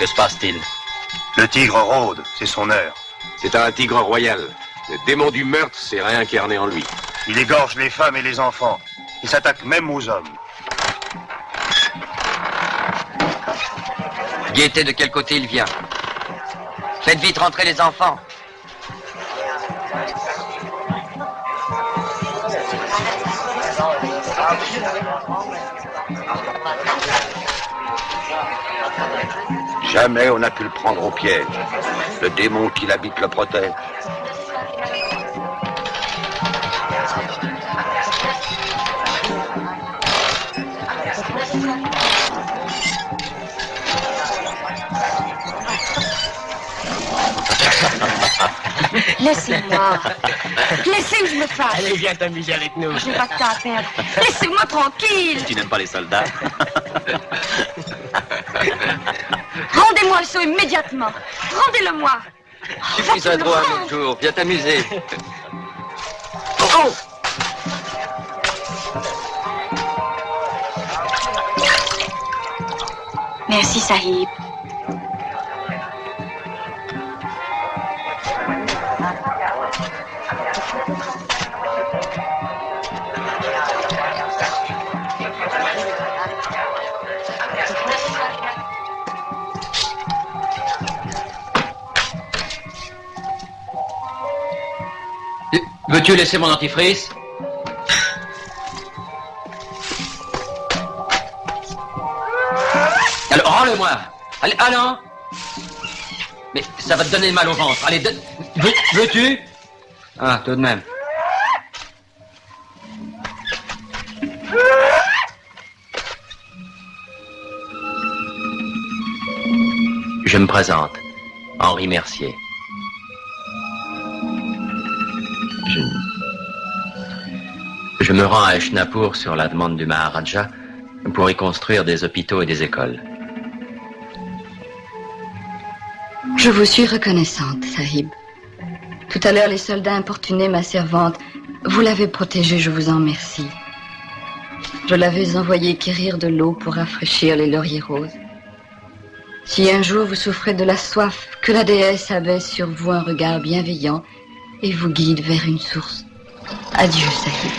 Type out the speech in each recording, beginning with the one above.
se passe-t-il? Le tigre rôde, c'est son heure. C'est un tigre royal. Le démon du meurtre s'est réincarné en lui. Il égorge les femmes et les enfants. Il s'attaque même aux hommes. Guettez de quel côté il vient. Faites vite rentrer les enfants. Jamais on n'a pu le prendre au piège. Le démon qui l'habite le protège. Laissez-moi. Laissez où je me fasse. Allez, viens t'amuser avec nous. Je n'ai pas que ça à faire. Laissez-moi tranquille. Tu n'aimes pas les soldats? Rendez-moi le seau immédiatement. Rendez-le-moi. Tu suis un droit un autre jour. Viens t'amuser. Oh. Merci, Sahib. Veux-tu laisser mon dentifrice? Alors, rends-le-moi. Allez, allons. Mais ça va te donner mal au ventre. Allez, veux-tu? Ah, tout de même. Je me présente. Henri Mercier. Je me rends à Eshnapur sur la demande du Maharaja pour y construire des hôpitaux et des écoles. Je vous suis reconnaissante, Sahib. Tout à l'heure, les soldats importunaient ma servante. Vous l'avez protégée, je vous en remercie. Je l'avais envoyée quérir de l'eau pour rafraîchir les lauriers roses. Si un jour vous souffrez de la soif, que la déesse abaisse sur vous un regard bienveillant et vous guide vers une source. Adieu, Sahib.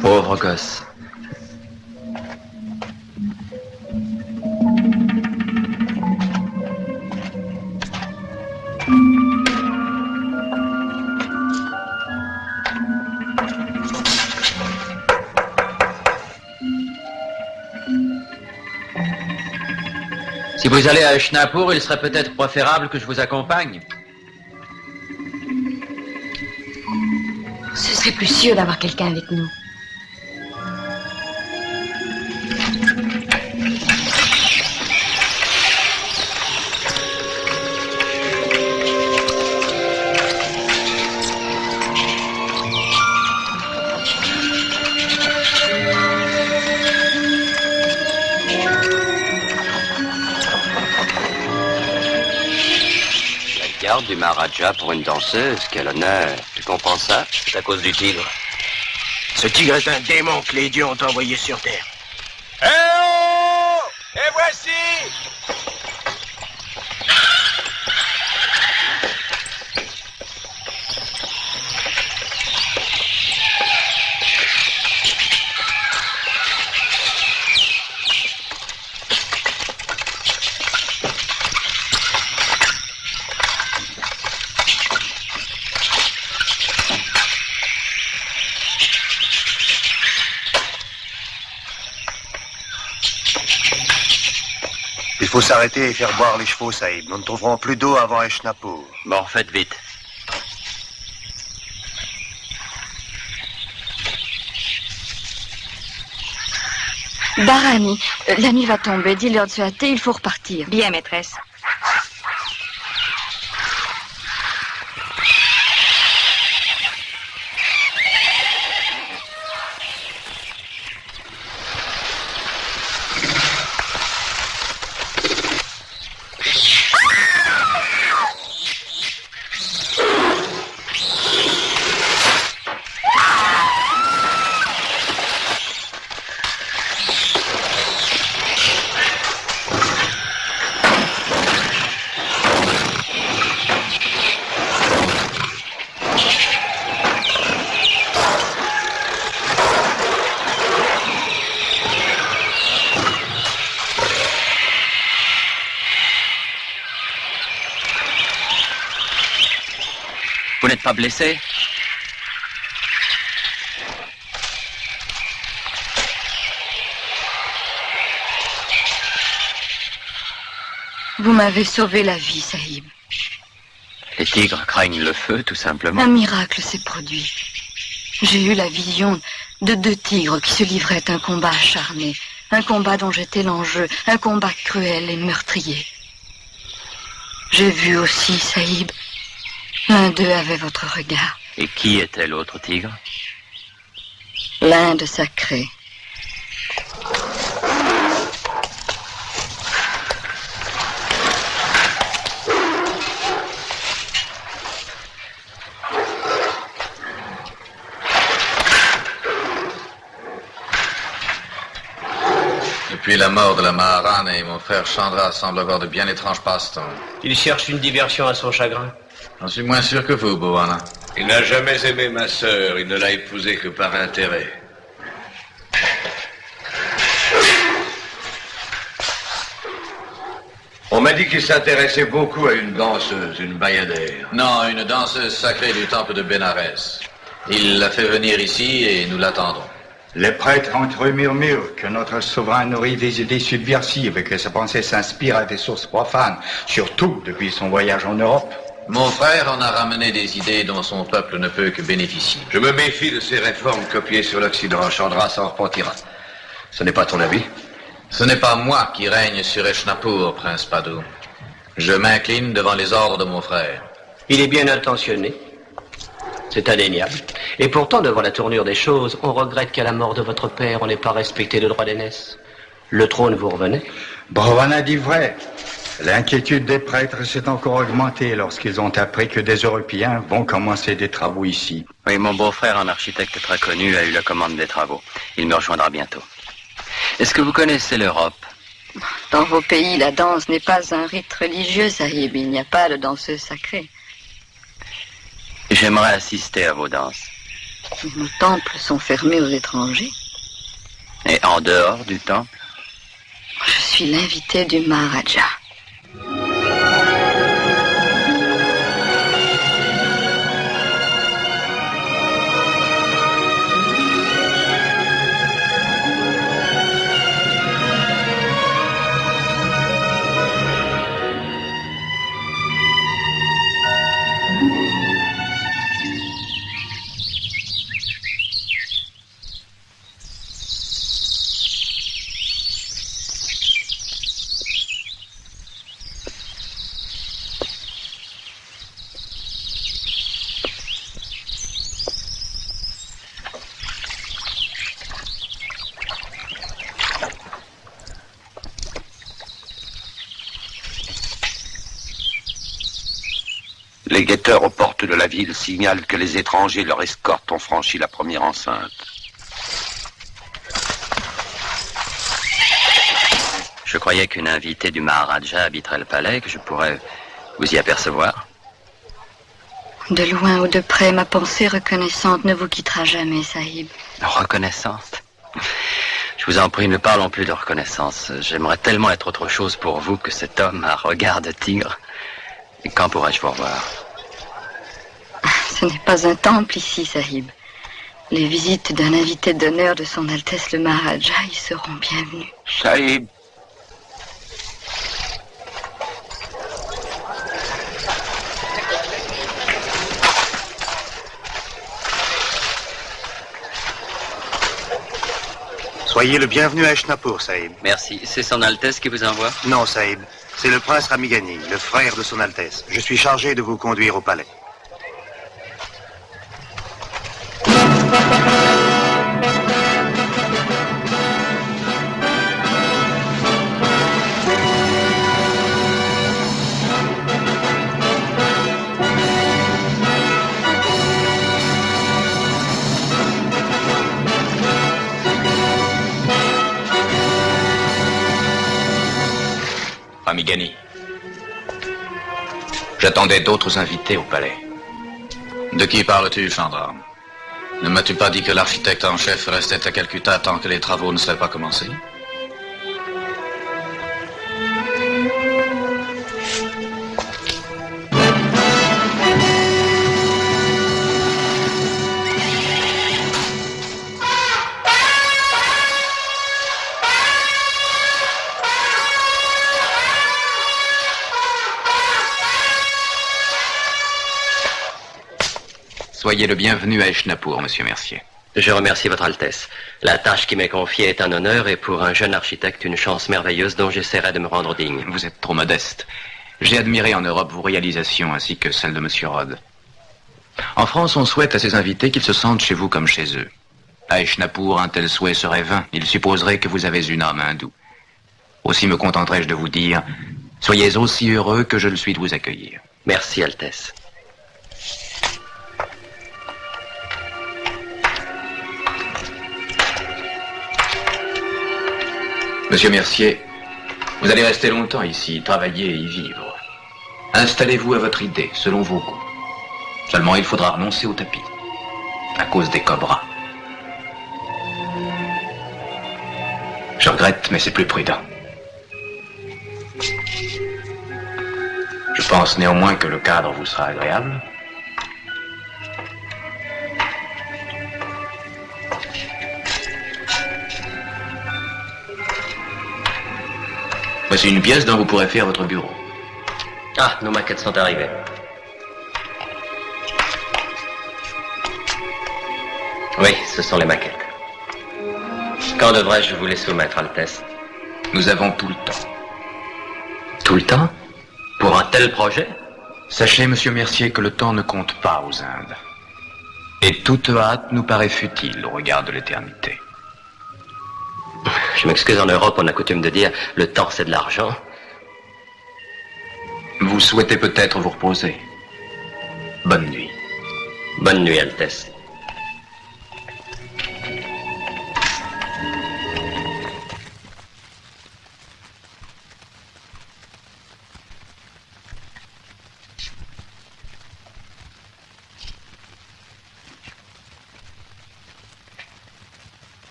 Pauvre gosse. Si vous allez à Eshnapur, il serait peut-être préférable que je vous accompagne. Ce serait plus sûr d'avoir quelqu'un avec nous. Du Maharaja pour une danseuse, quel honneur. Tu comprends ça? C'est à cause du tigre. Ce tigre est un démon que les dieux ont envoyé sur Terre. Eh oh! Et voici! Il faut s'arrêter et faire boire les chevaux, Sahib. Nous ne trouverons plus d'eau avant Eshnapur. Bon, faites vite. Bharani, la nuit va tomber. Dis-leur de se hâter, il faut repartir. Bien, maîtresse. Vous n'êtes pas blessé? Vous m'avez sauvé la vie, Sahib. Les tigres craignent le feu, tout simplement. Un miracle s'est produit. J'ai eu la vision de 2 tigres qui se livraient un combat acharné. Un combat dont j'étais l'enjeu. Un combat cruel et meurtrier. J'ai vu aussi, Sahib, l'un d'eux avait votre regard. Et qui était l'autre tigre? L'Inde sacrée. Depuis la mort de la Maharani, mon frère Chandra semble avoir de bien étranges passe-temps. Il cherche une diversion à son chagrin. J'en suis moins sûr que vous, Bhuwana. Il n'a jamais aimé ma sœur, il ne l'a épousée que par intérêt. On m'a dit qu'il s'intéressait beaucoup à une danseuse, une bayadère. Non, une danseuse sacrée du temple de Bénarès. Il l'a fait venir ici et nous l'attendons. Les prêtres entre eux murmurent que notre souverain nourrit des idées subversives et que sa pensée s'inspire à des sources profanes, surtout depuis son voyage en Europe. Mon frère en a ramené des idées dont son peuple ne peut que bénéficier. Je me méfie de ces réformes copiées sur l'Occident. Chandra s'en repentira. Ce n'est pas ton avis? Ce n'est pas moi qui règne sur Eshnapur, prince Padou. Je m'incline devant les ordres de mon frère. Il est bien intentionné. C'est indéniable. Et pourtant, devant la tournure des choses, on regrette qu'à la mort de votre père, on n'ait pas respecté le droit d'aînesse. Le trône vous revenait? Bhuwana dit vrai. L'inquiétude des prêtres s'est encore augmentée lorsqu'ils ont appris que des Européens vont commencer des travaux ici. Oui, mon beau-frère, un architecte très connu, a eu la commande des travaux. Il me rejoindra bientôt. Est-ce que vous connaissez l'Europe? Dans vos pays, la danse n'est pas un rite religieux, Sahib. Il n'y a pas de danseuse sacrée. J'aimerais assister à vos danses. Nos temples sont fermés aux étrangers. Et en dehors du temple? Je suis l'invité du Maharaja. Les guetteurs aux portes de la ville signalent que les étrangers leur escorte ont franchi la première enceinte. Je croyais qu'une invitée du Maharaja habiterait le palais, que je pourrais vous y apercevoir. De loin ou de près, ma pensée reconnaissante ne vous quittera jamais, Sahib. Reconnaissante? Je vous en prie, ne parlons plus de reconnaissance. J'aimerais tellement être autre chose pour vous que cet homme à regard de tigre. Et quand pourrais-je vous revoir? Ce n'est pas un temple ici, Sahib. Les visites d'un invité d'honneur de son Altesse le Maharaja y seront bienvenues. Sahib. Soyez le bienvenu à Eshnapur, Sahib. Merci. C'est son Altesse qui vous envoie? Non, Sahib. C'est le prince Ramigani, le frère de son Altesse. Je suis chargé de vous conduire au palais. Ramigani. J'attendais d'autres invités au palais. De qui parles-tu, Chandra? Ne m'as-tu pas dit que l'architecte en chef restait à Calcutta tant que les travaux ne seraient pas commencés? Soyez le bienvenu à Eshnapur, monsieur Mercier. Je remercie votre Altesse. La tâche qui m'est confiée est un honneur et pour un jeune architecte une chance merveilleuse dont j'essaierai de me rendre digne. Vous êtes trop modeste. J'ai admiré en Europe vos réalisations ainsi que celles de monsieur Rod. En France, on souhaite à ses invités qu'ils se sentent chez vous comme chez eux. À Eshnapur, un tel souhait serait vain. Il supposerait que vous avez une âme hindoue. Aussi me contenterai-je de vous dire, soyez aussi heureux que je le suis de vous accueillir. Merci, Altesse. Monsieur Mercier, vous allez rester longtemps ici, travailler et y vivre. Installez-vous à votre idée, selon vos goûts. Seulement, il faudra renoncer au tapis, à cause des cobras. Je regrette, mais c'est plus prudent. Je pense néanmoins que le cadre vous sera agréable. Voici une pièce dont vous pourrez faire votre bureau. Ah, nos maquettes sont arrivées. Oui, ce sont les maquettes. Quand devrais-je vous les soumettre, Altesse? Nous avons tout le temps. Tout le temps? Pour un tel projet? Sachez, monsieur Mercier, que le temps ne compte pas aux Indes. Et toute hâte nous paraît futile au regard de l'éternité. Je m'excuse, en Europe, on a coutume de dire « le temps, c'est de l'argent ». Vous souhaitez peut-être vous reposer. Bonne nuit. Bonne nuit, Altesse.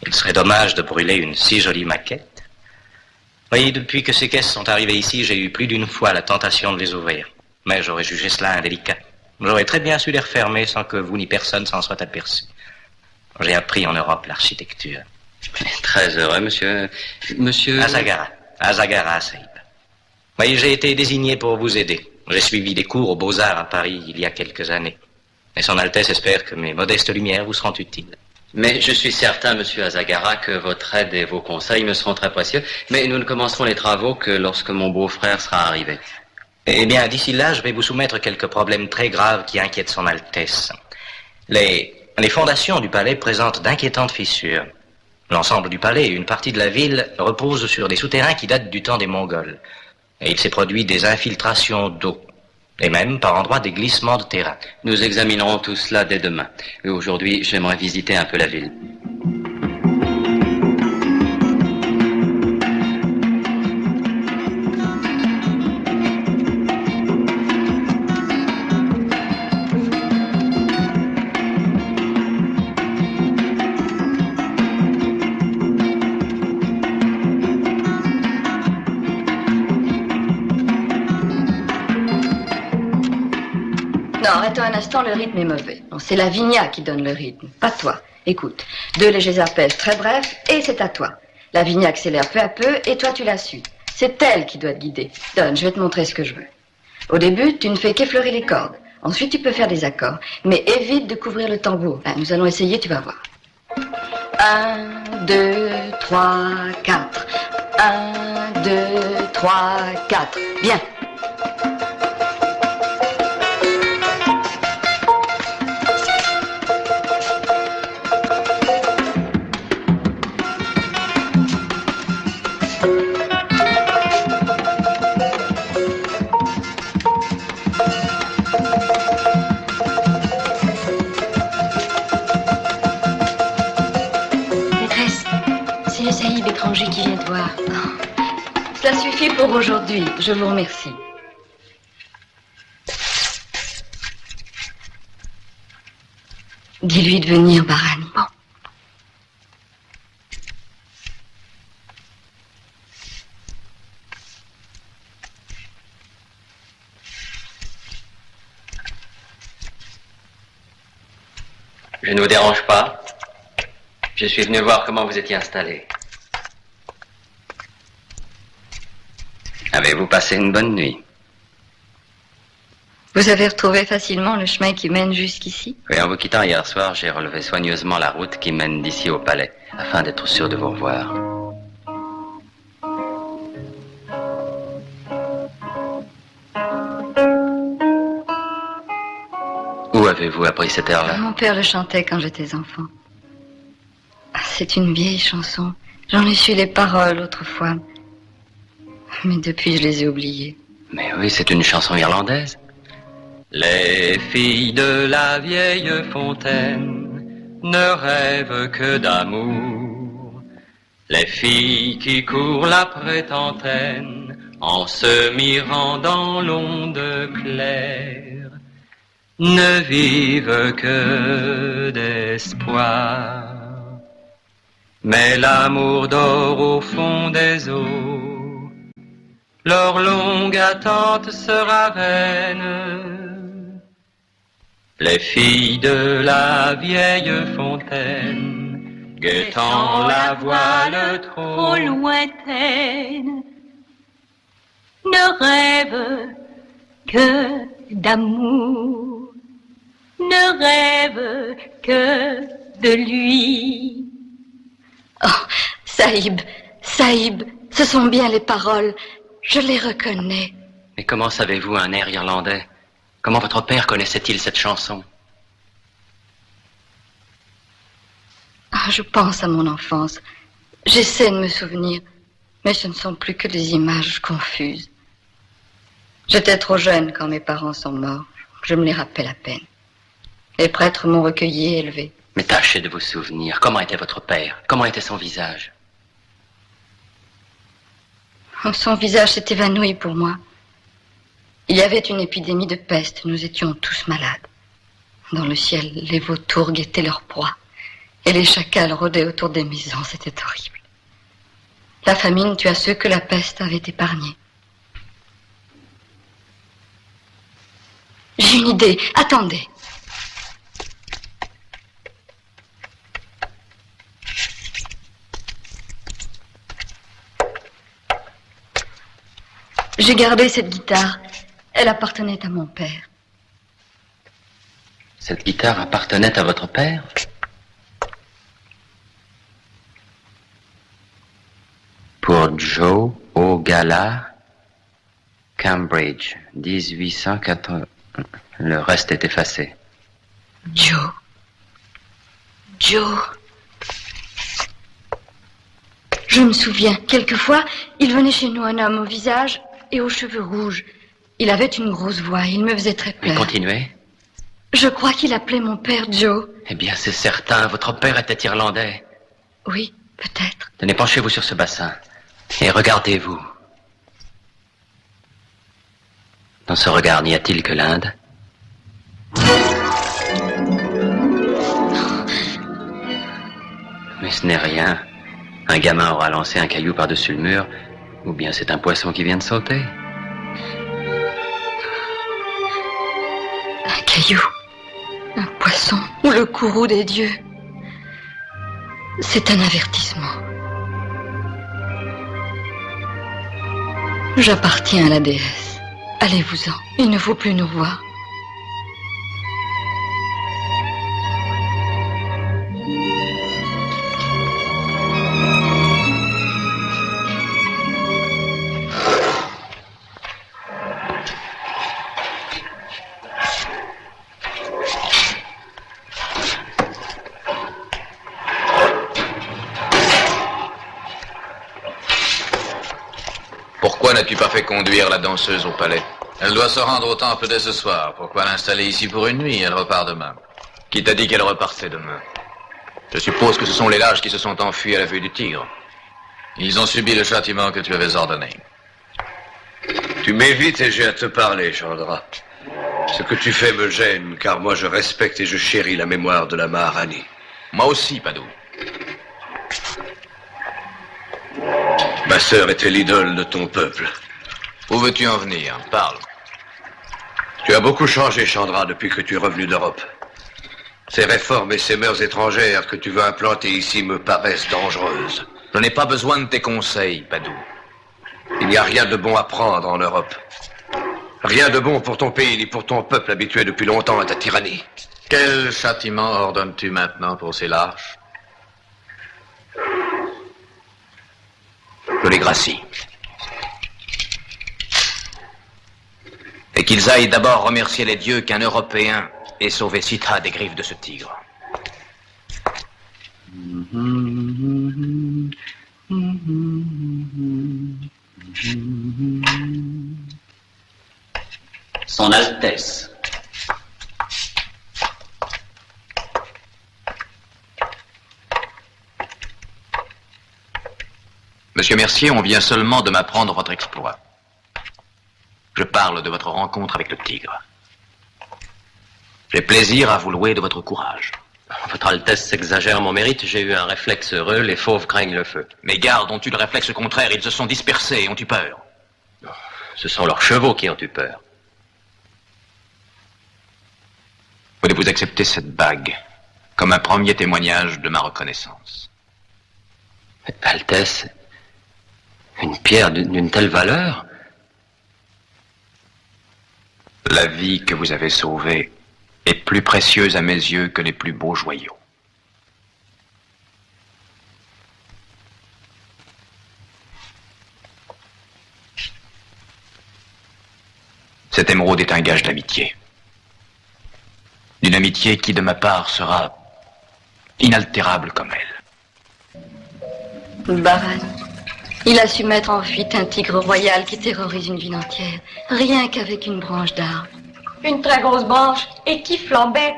Il serait dommage de brûler une si jolie maquette. Oui, depuis que ces caisses sont arrivées ici, j'ai eu plus d'une fois la tentation de les ouvrir. Mais j'aurais jugé cela indélicat. J'aurais très bien su les refermer sans que vous ni personne s'en soit aperçu. J'ai appris en Europe l'architecture. Très heureux, monsieur... Azagara, Sahib. Oui, j'ai été désigné pour vous aider. J'ai suivi des cours aux Beaux-Arts à Paris il y a quelques années. Et son Altesse espère que mes modestes lumières vous seront utiles. Mais je suis certain, monsieur Azagara, que votre aide et vos conseils me seront très précieux. Mais nous ne commencerons les travaux que lorsque mon beau-frère sera arrivé. Eh bien, d'ici là, je vais vous soumettre quelques problèmes très graves qui inquiètent son Altesse. Les fondations du palais présentent d'inquiétantes fissures. L'ensemble du palais et une partie de la ville reposent sur des souterrains qui datent du temps des Mongols. Et il s'est produit des infiltrations d'eau. Et même, par endroits, des glissements de terrain. Nous examinerons tout cela dès demain. Et aujourd'hui, j'aimerais visiter un peu la ville. Non, arrête un instant, le rythme est mauvais. Non, c'est la vigna qui donne le rythme, pas toi. Écoute, 2 légers arpèges très brefs et c'est à toi. La vigna accélère peu à peu et toi tu la suis. C'est elle qui doit te guider. Donne, je vais te montrer ce que je veux. Au début, tu ne fais qu'effleurer les cordes. Ensuite, tu peux faire des accords. Mais évite de couvrir le tambour. Hein, nous allons essayer, tu vas voir. 1, 2, 3, 4. 1, 2, 3, 4. Bien. Qui vient te voir. Cela suffit pour aujourd'hui. Je vous remercie. Dis-lui de venir, Barani. Bon. Je ne vous dérange pas. Je suis venu voir comment vous étiez installé. Avez-vous passé une bonne nuit? Vous avez retrouvé facilement le chemin qui mène jusqu'ici? Oui, en vous quittant hier soir, j'ai relevé soigneusement la route qui mène d'ici au palais, afin d'être sûr de vous revoir. Où avez-vous appris cette air-là? Mon père le chantait quand j'étais enfant. C'est une vieille chanson. J'en ai su les paroles autrefois. Mais depuis, je les ai oubliées. Mais oui, c'est une chanson irlandaise. Les filles de la vieille fontaine ne rêvent que d'amour. Les filles qui courent la prétentaine en se mirant dans l'onde claire ne vivent que d'espoir. Mais l'amour dort au fond des eaux, leur longue attente sera vaine. Les filles de la vieille fontaine, guettant la voile trop lointaine, ne rêvent que d'amour, ne rêvent que de lui. Oh, Sahib, Sahib, ce sont bien les paroles. Je les reconnais. Mais comment savez-vous un air irlandais? Comment votre père connaissait-il cette chanson? Ah, je pense à mon enfance. J'essaie de me souvenir, mais ce ne sont plus que des images confuses. J'étais trop jeune quand mes parents sont morts. Je me les rappelle à peine. Les prêtres m'ont recueilli et élevé. Mais tâchez de vous souvenir. Comment était votre père? Comment était son visage? Son visage s'est évanoui pour moi. Il y avait une épidémie de peste. Nous étions tous malades. Dans le ciel, les vautours guettaient leur proie. Et les chacals rôdaient autour des maisons. C'était horrible. La famine tua ceux que la peste avait épargnés. J'ai une idée. Attendez. J'ai gardé cette guitare. Elle appartenait à mon père. Cette guitare appartenait à votre père? Pour Joe O'Gallagher, Cambridge, 1880. Le reste est effacé. Joe. Joe. Je me souviens, quelquefois, il venait chez nous un homme au visage et aux cheveux rouges. Il avait une grosse voix, il me faisait très peur. Continuez. Je crois qu'il appelait mon père Joe. Eh bien, c'est certain, votre père était irlandais. Oui, peut-être. Tenez, penchez-vous sur ce bassin et regardez-vous. Dans ce regard, n'y a-t-il que l'Inde? Mais ce n'est rien. Un gamin aura lancé un caillou par-dessus le mur, ou bien c'est un poisson qui vient de sauter. Un caillou, un poisson, ou le courroux des dieux. C'est un avertissement. J'appartiens à la déesse. Allez-vous-en, il ne faut plus nous voir. Pourquoi n'as-tu pas fait conduire la danseuse au palais? Elle doit se rendre au temple dès ce soir. Pourquoi l'installer ici pour une nuit? Elle repart demain. Qui t'a dit qu'elle repartait demain? Je suppose que ce sont les lâches qui se sont enfuis à la vue du tigre. Ils ont subi le châtiment que tu avais ordonné. Tu m'évites et j'ai à te parler, Chandra. Ce que tu fais me gêne, car moi je respecte et je chéris la mémoire de la Maharani. Moi aussi, Padou. Ma sœur était l'idole de ton peuple. Où veux-tu en venir? Parle. Tu as beaucoup changé, Chandra, depuis que tu es revenu d'Europe. Ces réformes et ces mœurs étrangères que tu veux implanter ici me paraissent dangereuses. Je n'ai pas besoin de tes conseils, Padou. Il n'y a rien de bon à prendre en Europe. Rien de bon pour ton pays ni pour ton peuple habitué depuis longtemps à ta tyrannie. Quel châtiment ordonnes-tu maintenant pour ces lâches? Je les gracie. Et qu'ils aillent d'abord remercier les dieux qu'un Européen ait sauvé Sita des griffes de ce tigre. Son Altesse. Monsieur Mercier, on vient seulement de m'apprendre votre exploit. Je parle de votre rencontre avec le tigre. J'ai plaisir à vous louer de votre courage. Votre Altesse s'exagère mon mérite, j'ai eu un réflexe heureux, les fauves craignent le feu. Mes gardes ont eu le réflexe contraire, ils se sont dispersés et ont eu peur. Ce sont leurs chevaux qui ont eu peur. Voulez-vous accepter cette bague comme un premier témoignage de ma reconnaissance? Altesse, une pierre d'une telle valeur? La vie que vous avez sauvée est plus précieuse à mes yeux que les plus beaux joyaux. Cette émeraude est un gage d'amitié. D'une amitié qui, de ma part, sera inaltérable comme elle. Baran, il a su mettre en fuite un tigre royal qui terrorise une ville entière, rien qu'avec une branche d'arbre. Une très grosse branche et qui flambait.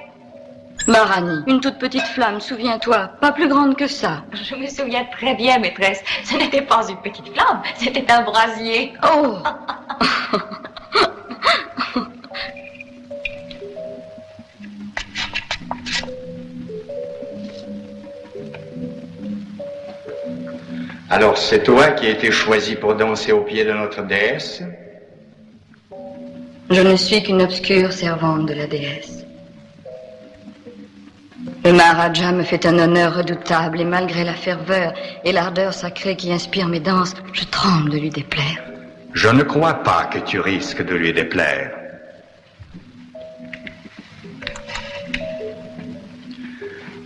Marani, une toute petite flamme, souviens-toi, pas plus grande que ça. Je me souviens très bien, maîtresse. Ce n'était pas une petite flamme, c'était un brasier. Oh. Alors c'est toi qui as été choisi pour danser au pied de notre déesse? Je ne suis qu'une obscure servante de la déesse. Le Maharaja me fait un honneur redoutable et malgré la ferveur et l'ardeur sacrée qui inspire mes danses, je tremble de lui déplaire. Je ne crois pas que tu risques de lui déplaire.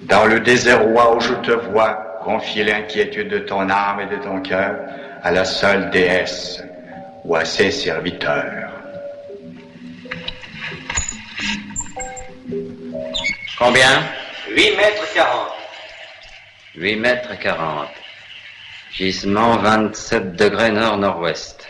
Dans le désarroi où je te vois, confier l'inquiétude de ton âme et de ton cœur à la seule déesse ou à ses serviteurs. Combien? 8 mètres 40. 8 mètres 40. Gisement 27 degrés nord-nord-ouest.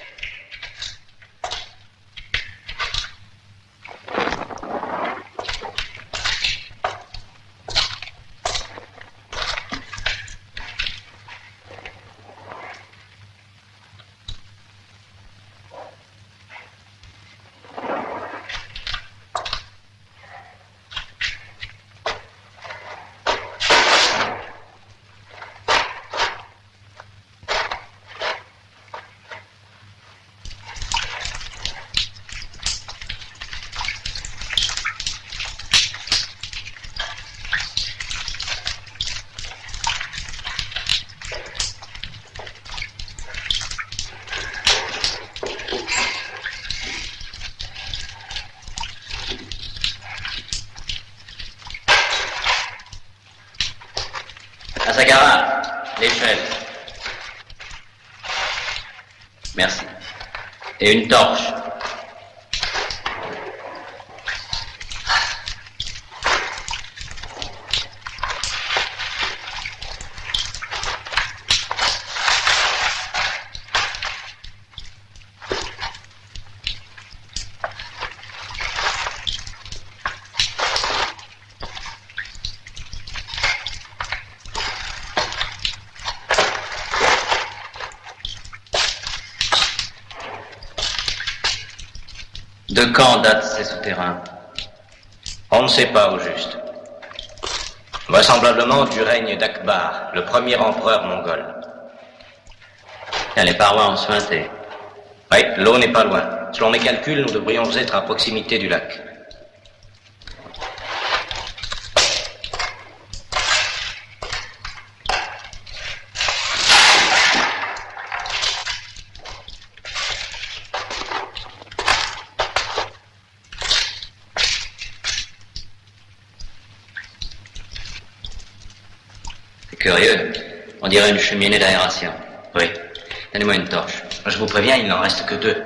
Asakara, l'échelle. Merci. Et une torche. De quand datent ces souterrains? On ne sait pas au juste. Vraisemblablement du règne d'Akbar, le premier empereur mongol. Les parois ont suinté. Oui, l'eau n'est pas loin. Selon mes calculs, nous devrions être à proximité du lac. Curieux. On dirait une cheminée d'aération. Oui. Donnez-moi une torche. Je vous préviens, il n'en reste que 2.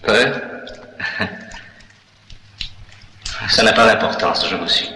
Peu? Ça n'a pas d'importance, je vous suis.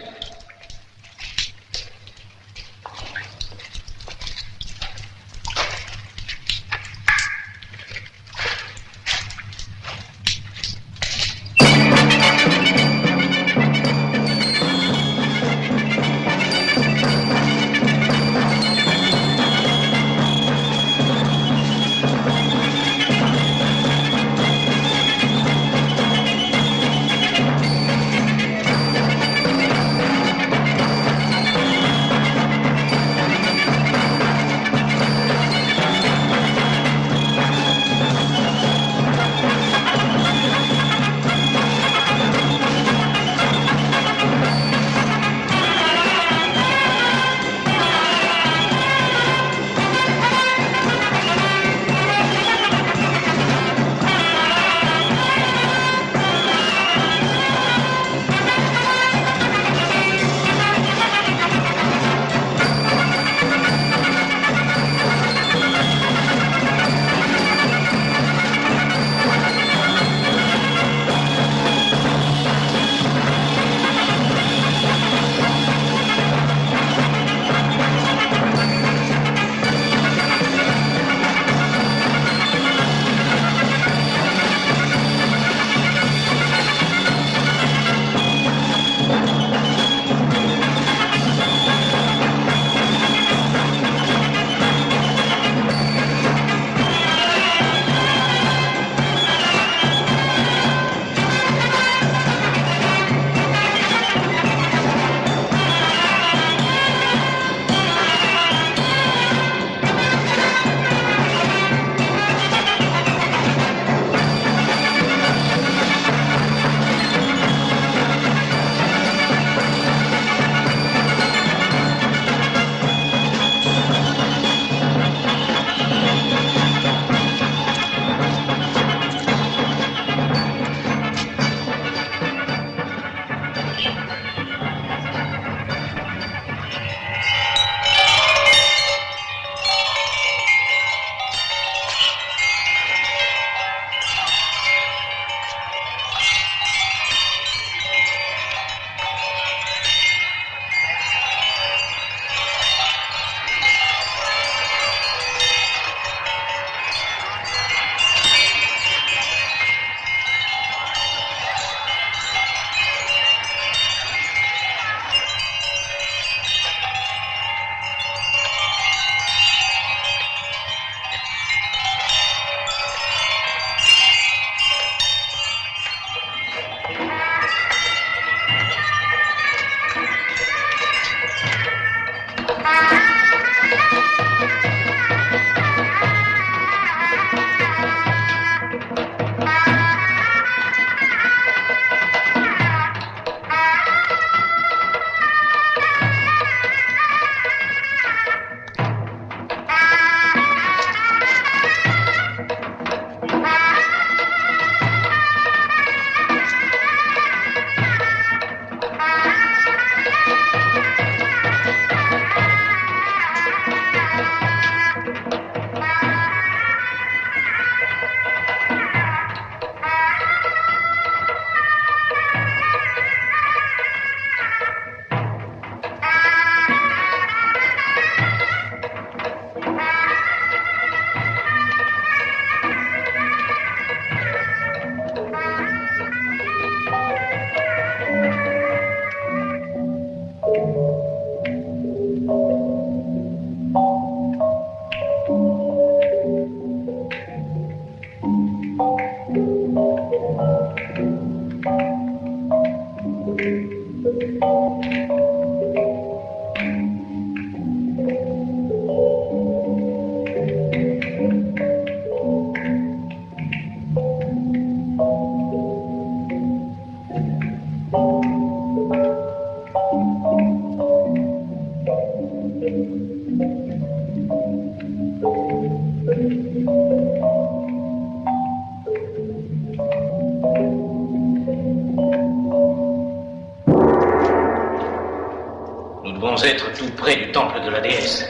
devons être tout près du temple de la déesse.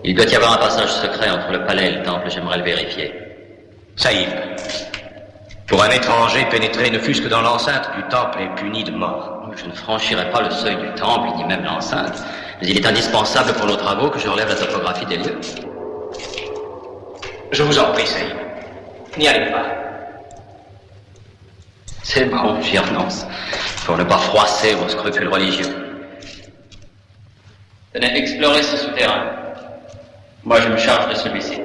Il doit y avoir un passage secret entre le palais et le temple, j'aimerais le vérifier. Saïb, pour un étranger, pénétrer ne fût-ce que dans l'enceinte du temple est puni de mort. Je ne franchirai pas le seuil du temple, ni même l'enceinte, mais il est indispensable pour nos travaux que je relève la topographie des lieux. Je vous en prie, Saïb. N'y allez pas. C'est bon, j'y renonce, pour ne pas froisser vos scrupules religieux. Tenez, explorez ce souterrain. Moi, je me charge de celui-ci.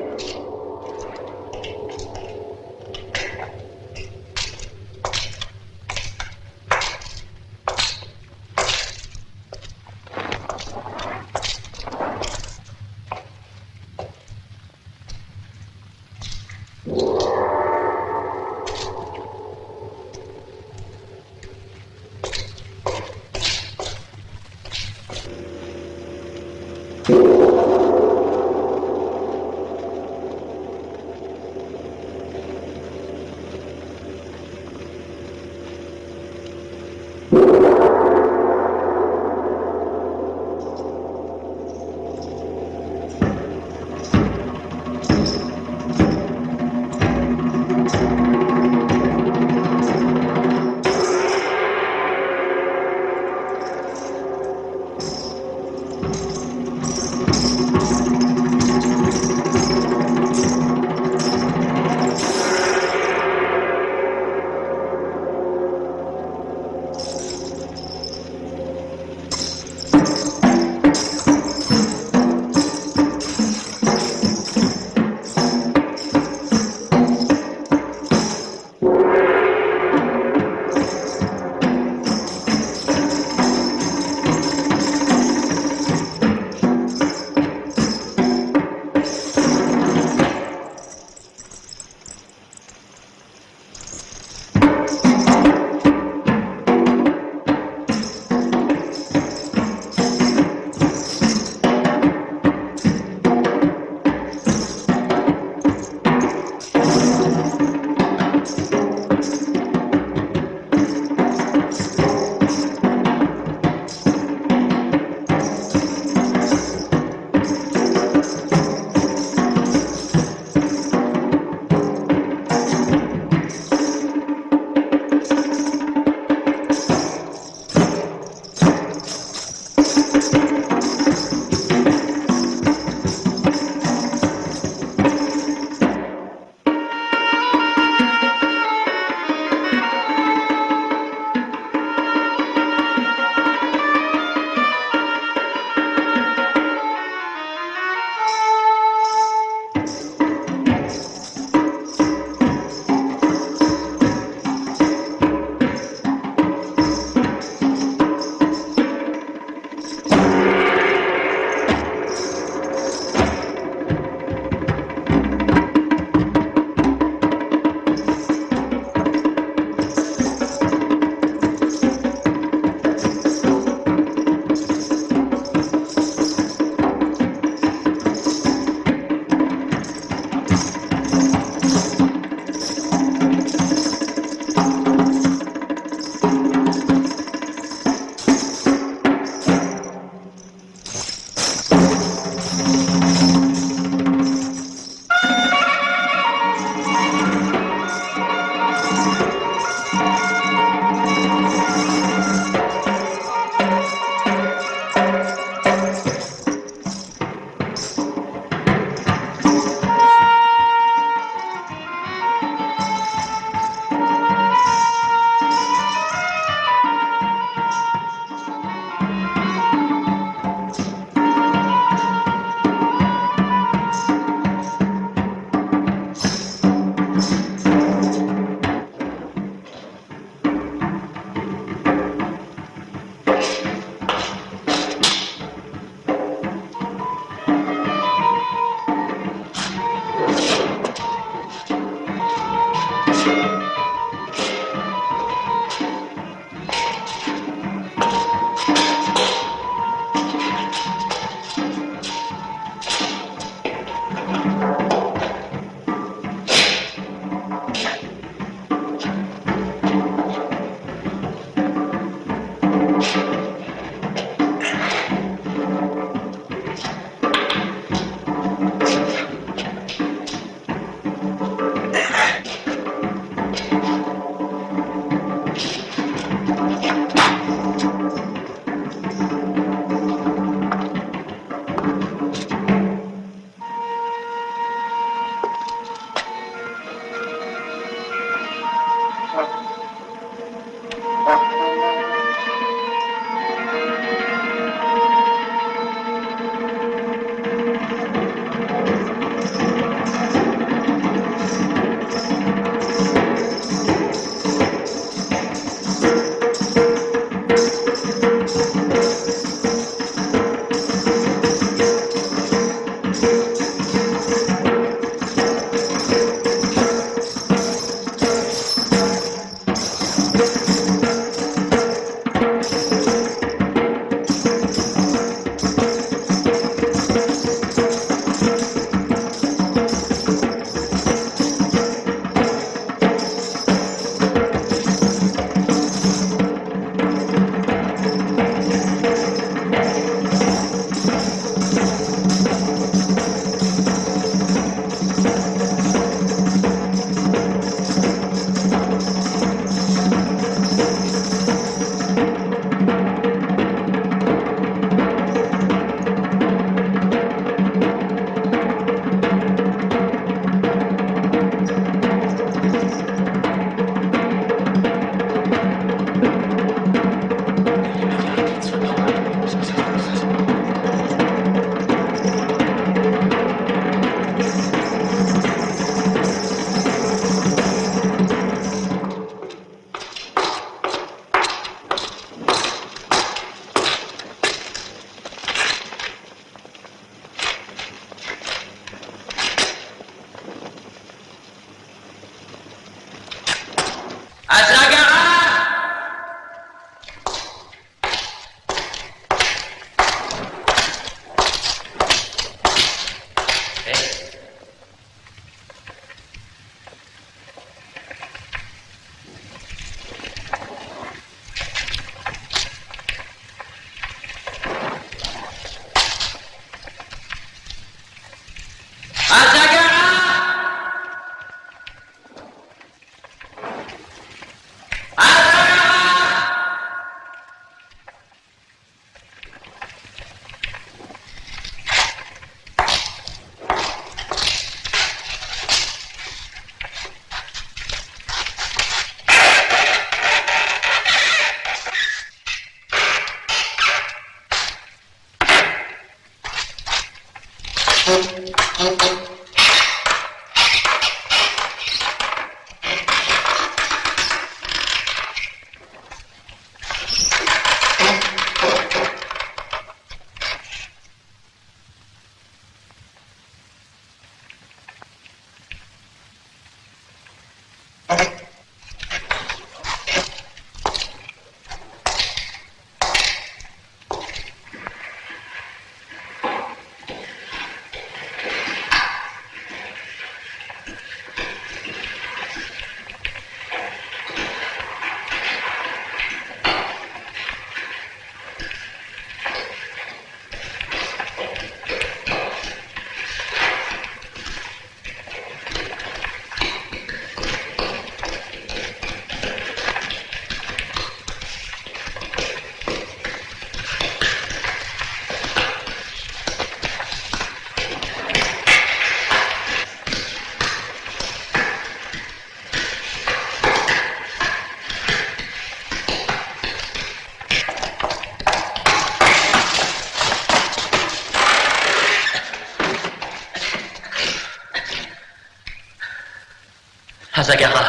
Zagara.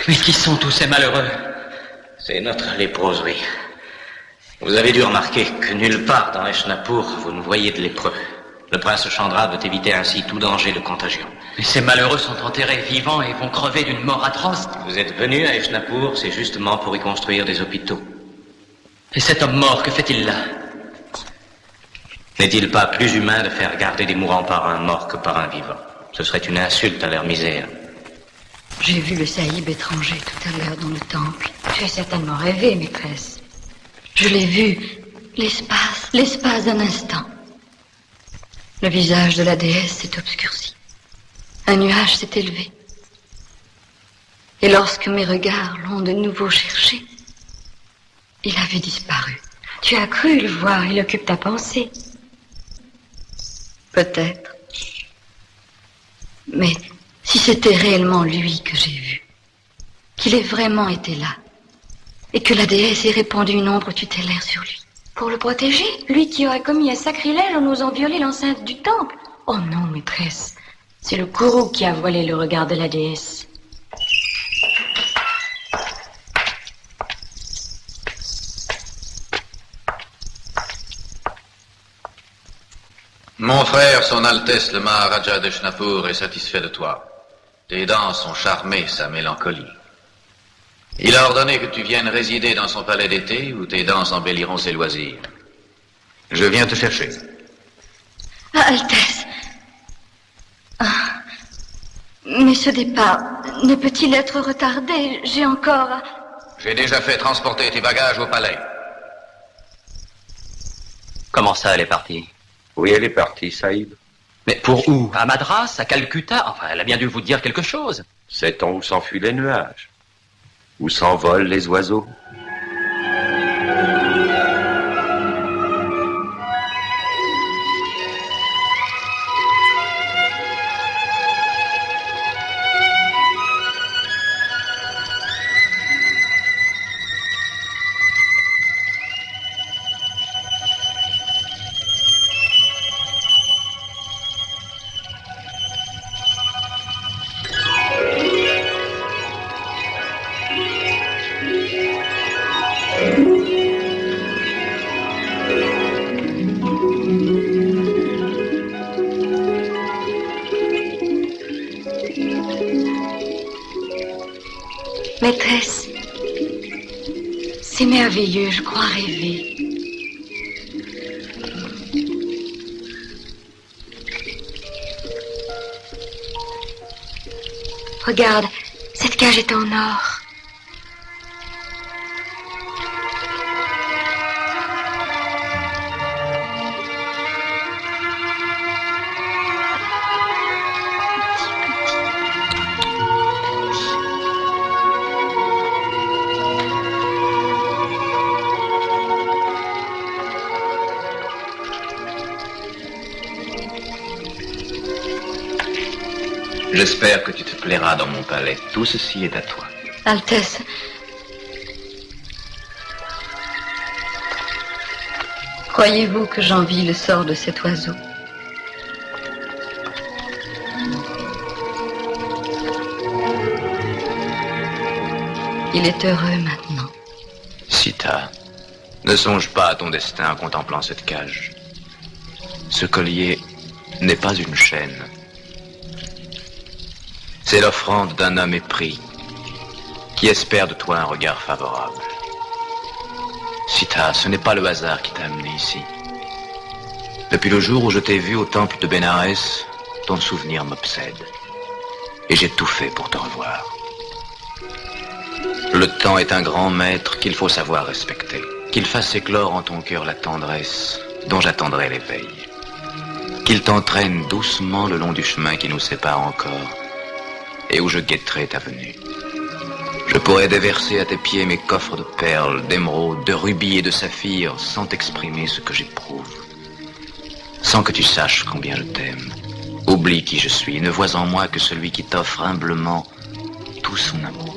Mais qui sont tous ces malheureux? C'est notre léproserie. Vous avez dû remarquer que nulle part dans Eshnapur vous ne voyez de lépreux. Le prince Chandra veut éviter ainsi tout danger de contagion. Mais ces malheureux sont enterrés vivants et vont crever d'une mort atroce. Vous êtes venu à Eshnapur, c'est justement pour y construire des hôpitaux. Et cet homme mort, que fait-il là? N'est-il pas plus humain de faire garder des mourants par un mort que par un vivant? Ce serait une insulte à leur misère. J'ai vu le saïb étranger tout à l'heure dans le temple. Tu as certainement rêvé, maîtresse. Je l'ai vu, l'espace d'un instant. Le visage de la déesse s'est obscurci. Un nuage s'est élevé. Et lorsque mes regards l'ont de nouveau cherché, il avait disparu. Tu as cru le voir, il occupe ta pensée. Peut-être. Mais si c'était réellement lui que j'ai vu, qu'il ait vraiment été là, et que la déesse ait répandu une ombre tutélaire sur lui. Pour le protéger? Lui qui aurait commis un sacrilège en osant violer l'enceinte du temple? Oh non, maîtresse. C'est le gourou qui a voilé le regard de la déesse. Mon frère, son Altesse le Maharaja d'Eshnapur, est satisfait de toi. Tes dents sont charmées, sa mélancolie. Il a ordonné que tu viennes résider dans son palais d'été où tes danses embelliront ses loisirs. Je viens te chercher. Ah, Altesse. Ah. Mais ce départ ne peut-il être retardé? J'ai encore... J'ai déjà fait transporter tes bagages au palais. Comment ça, elle est partie? Oui, elle est partie, Saïd. Mais pour où? À Madras? À Calcutta? Enfin, elle a bien dû vous dire quelque chose. Sait-on où s'enfuient les nuages? Où s'envolent les oiseaux? Maîtresse, c'est merveilleux, je crois rêver. Regarde, cette cage est en or. J'espère que tu te plairas dans mon palais. Tout ceci est à toi. Altesse, croyez-vous que j'envie le sort de cet oiseau? Il est heureux maintenant. Sita, ne songe pas à ton destin en contemplant cette cage. Ce collier n'est pas une chaîne. C'est l'offrande d'un homme épris qui espère de toi un regard favorable. Sita, ce n'est pas le hasard qui t'a amené ici. Depuis le jour où je t'ai vu au temple de Bénarès, ton souvenir m'obsède. Et j'ai tout fait pour te revoir. Le temps est un grand maître qu'il faut savoir respecter. Qu'il fasse éclore en ton cœur la tendresse dont j'attendrai l'éveil. Qu'il t'entraîne doucement le long du chemin qui nous sépare encore et où je guetterai ta venue. Je pourrais déverser à tes pieds mes coffres de perles, d'émeraudes, de rubis et de saphirs sans t'exprimer ce que j'éprouve. Sans que tu saches combien je t'aime. Oublie qui je suis, ne vois en moi que celui qui t'offre humblement tout son amour.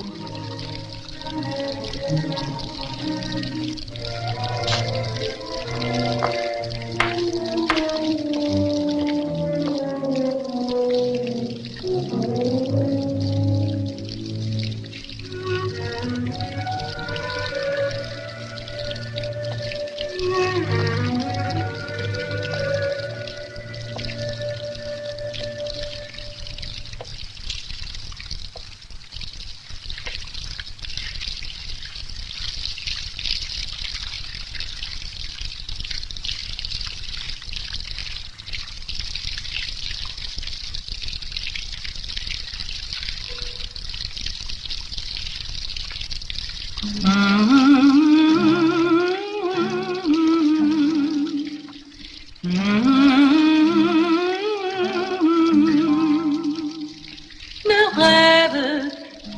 Ne rêve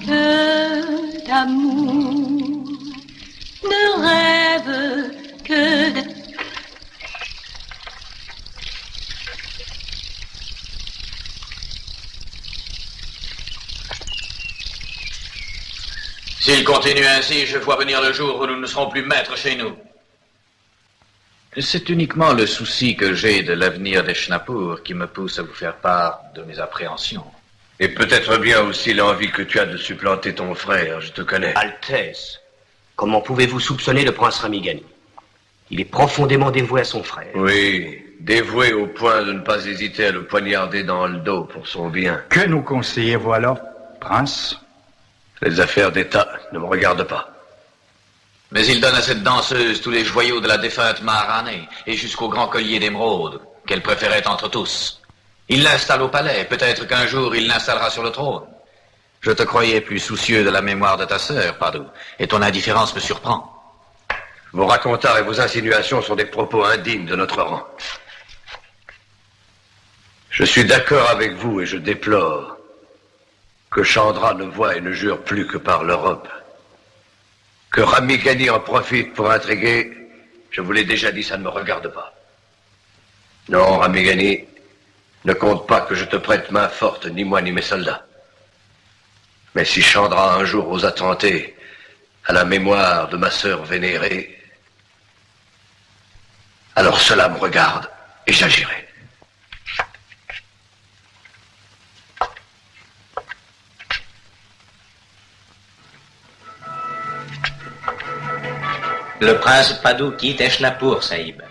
que d'amour, ne rêve que de... S'il continue ainsi, je vois venir le jour où nous ne serons plus maîtres chez nous. C'est uniquement le souci que j'ai de l'avenir des Schnappur qui me pousse à vous faire part de mes appréhensions. Et peut-être bien aussi l'envie que tu as de supplanter ton frère, je te connais. Altesse, comment pouvez-vous soupçonner le prince Ramigani? Il est profondément dévoué à son frère. Oui, dévoué au point de ne pas hésiter à le poignarder dans le dos pour son bien. Que nous conseillez-vous alors, prince? Les affaires d'État ne me regardent pas. Mais il donne à cette danseuse tous les joyaux de la défunte Maharanée et jusqu'au grand collier d'émeraude qu'elle préférait entre tous. Il l'installe au palais. Peut-être qu'un jour il l'installera sur le trône. Je te croyais plus soucieux de la mémoire de ta sœur, Padoue, et ton indifférence me surprend. Vos racontards et vos insinuations sont des propos indignes de notre rang. Je suis d'accord avec vous et je déplore que Chandra ne voie et ne jure plus que par l'Europe. Que Ramigani en profite pour intriguer, je vous l'ai déjà dit, ça ne me regarde pas. Non, Ramigani, ne compte pas que je te prête main forte, ni moi ni mes soldats. Mais si Chandra un jour ose attenter à la mémoire de ma sœur vénérée, alors cela me regarde et j'agirai. Le prince Padoue quitte Eshnapur, Saïb.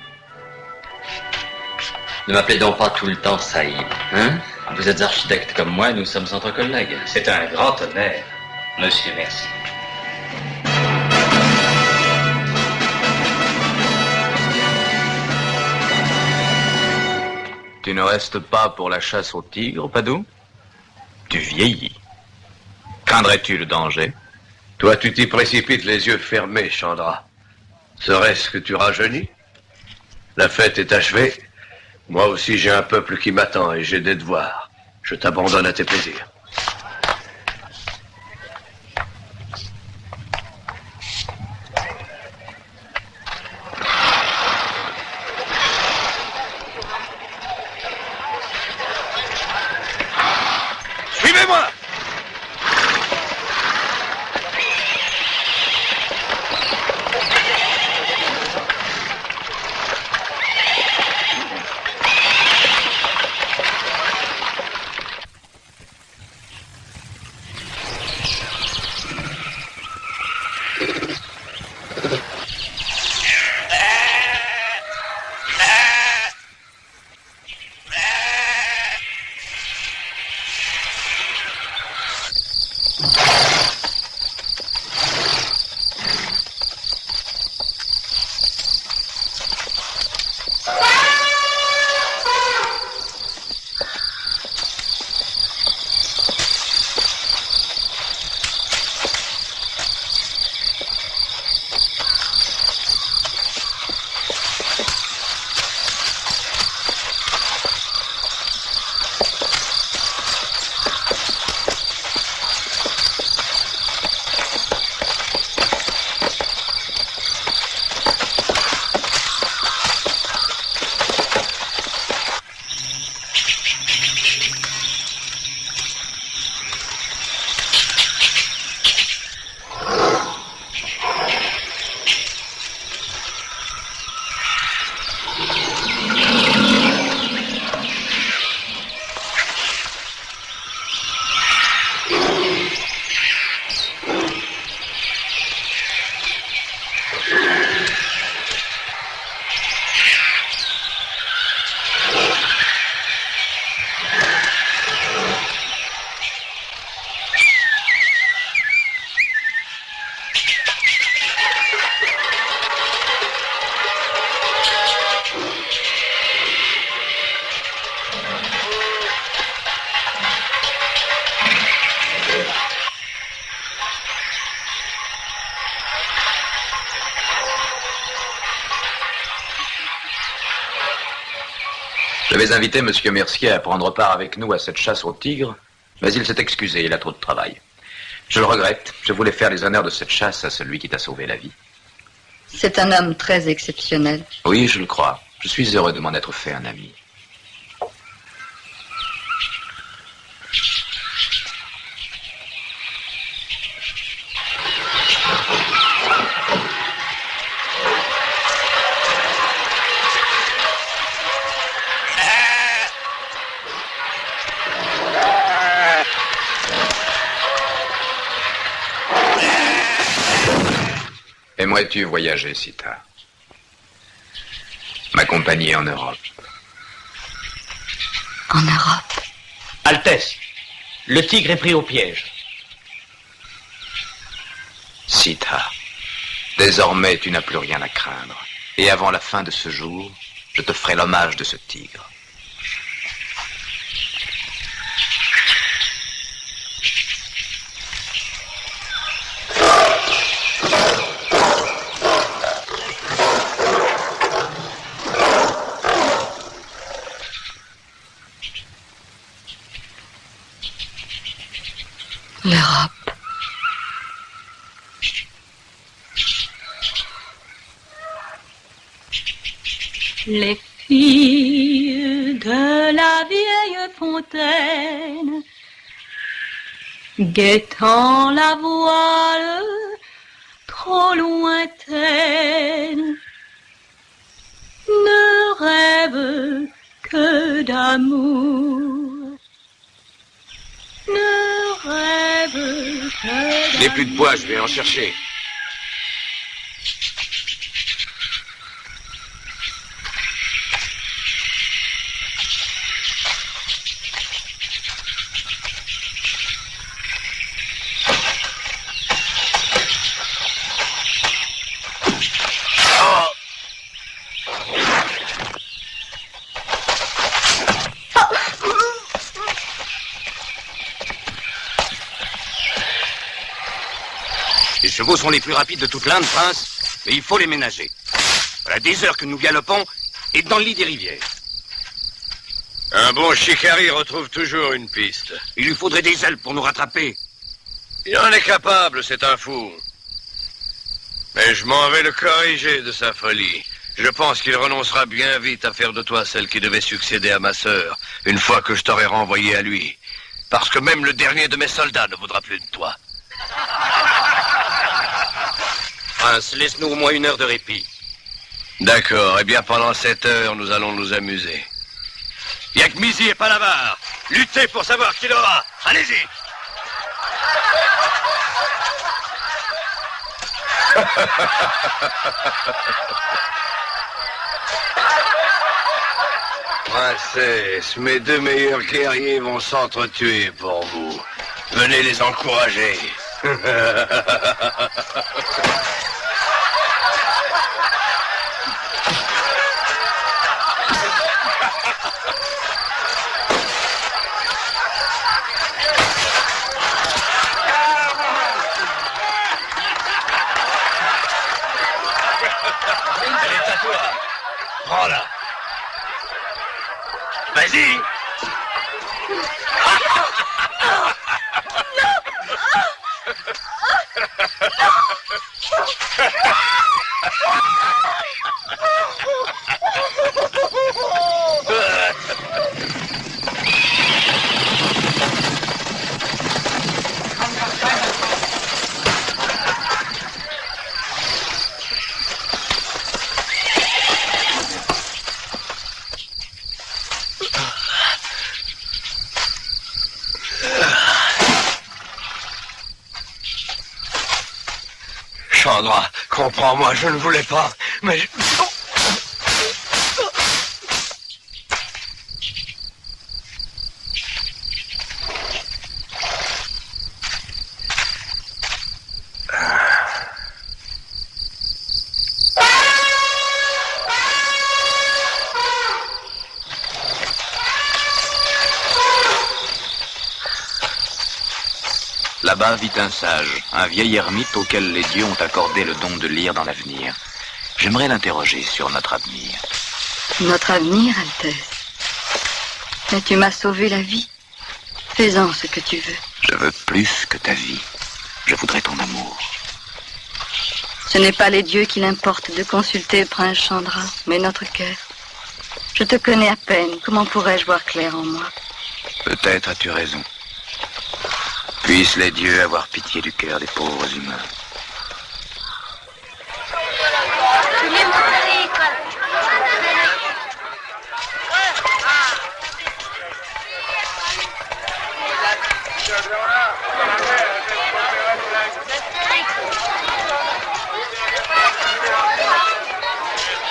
Ne m'appelez donc pas tout le temps Saïb, hein? Vous êtes architecte comme moi et nous sommes entre collègues. C'est un grand honneur, monsieur, merci. Tu ne restes pas pour la chasse au tigre, Padoue? Tu vieillis. Craindrais-tu le danger? Toi, tu t'y précipites les yeux fermés, Chandra. Serait-ce que tu rajeunis? La fête est achevée. Moi aussi, j'ai un peuple qui m'attend et j'ai des devoirs. Je t'abandonne à tes plaisirs. Suivez-moi! J'avais invité Monsieur Mercier à prendre part avec nous à cette chasse au tigre, mais il s'est excusé, il a trop de travail. Je le regrette, je voulais faire les honneurs de cette chasse à celui qui t'a sauvé la vie. C'est un homme très exceptionnel. Oui, je le crois. Je suis heureux de m'en être fait un ami. Aimerais-tu voyager, Sita? M'accompagner en Europe. En Europe? Altesse, le tigre est pris au piège. Sita, désormais tu n'as plus rien à craindre. Et avant la fin de ce jour, je te ferai l'hommage de ce tigre. L'Europe. Les filles de la vieille fontaine, guettant la voile trop lointaine, ne rêvent que d'amour, ne rêvent que d'amour. Je n'ai plus de bois, je vais en chercher. Les chevaux sont les plus rapides de toute l'Inde, prince, mais il faut les ménager. Voilà des heures que nous galopons et dans le lit des rivières. Un bon shikari retrouve toujours une piste. Il lui faudrait des ailes pour nous rattraper. Il en est capable, c'est un fou. Mais je m'en vais le corriger de sa folie. Je pense qu'il renoncera bien vite à faire de toi celle qui devait succéder à ma sœur, une fois que je t'aurai renvoyé à lui. Parce que même le dernier de mes soldats ne voudra plus de toi. Prince, laisse-nous au moins 1 heure de répit. D'accord, eh bien pendant cette heure, nous allons nous amuser. Yakmizi et Palavar, luttez pour savoir qui l'aura. Allez-y. Princesse, mes 2 meilleurs guerriers vont s'entretuer pour vous. Venez les encourager. Elle est à toi. Prends-la. Vas-y. Chandra, comprends-moi, je ne voulais pas, mais... Là-bas vit un sage, un vieil ermite auquel les dieux ont accordé le don de lire dans l'avenir. J'aimerais l'interroger sur notre avenir. Notre avenir, Altesse? Mais tu m'as sauvé la vie. Fais-en ce que tu veux. Je veux plus que ta vie. Je voudrais ton amour. Ce n'est pas les dieux qu'il importe de consulter, prince Chandra, mais notre cœur. Je te connais à peine. Comment pourrais-je voir clair en moi? Peut-être as-tu raison. Puissent les dieux avoir pitié du cœur des pauvres humains.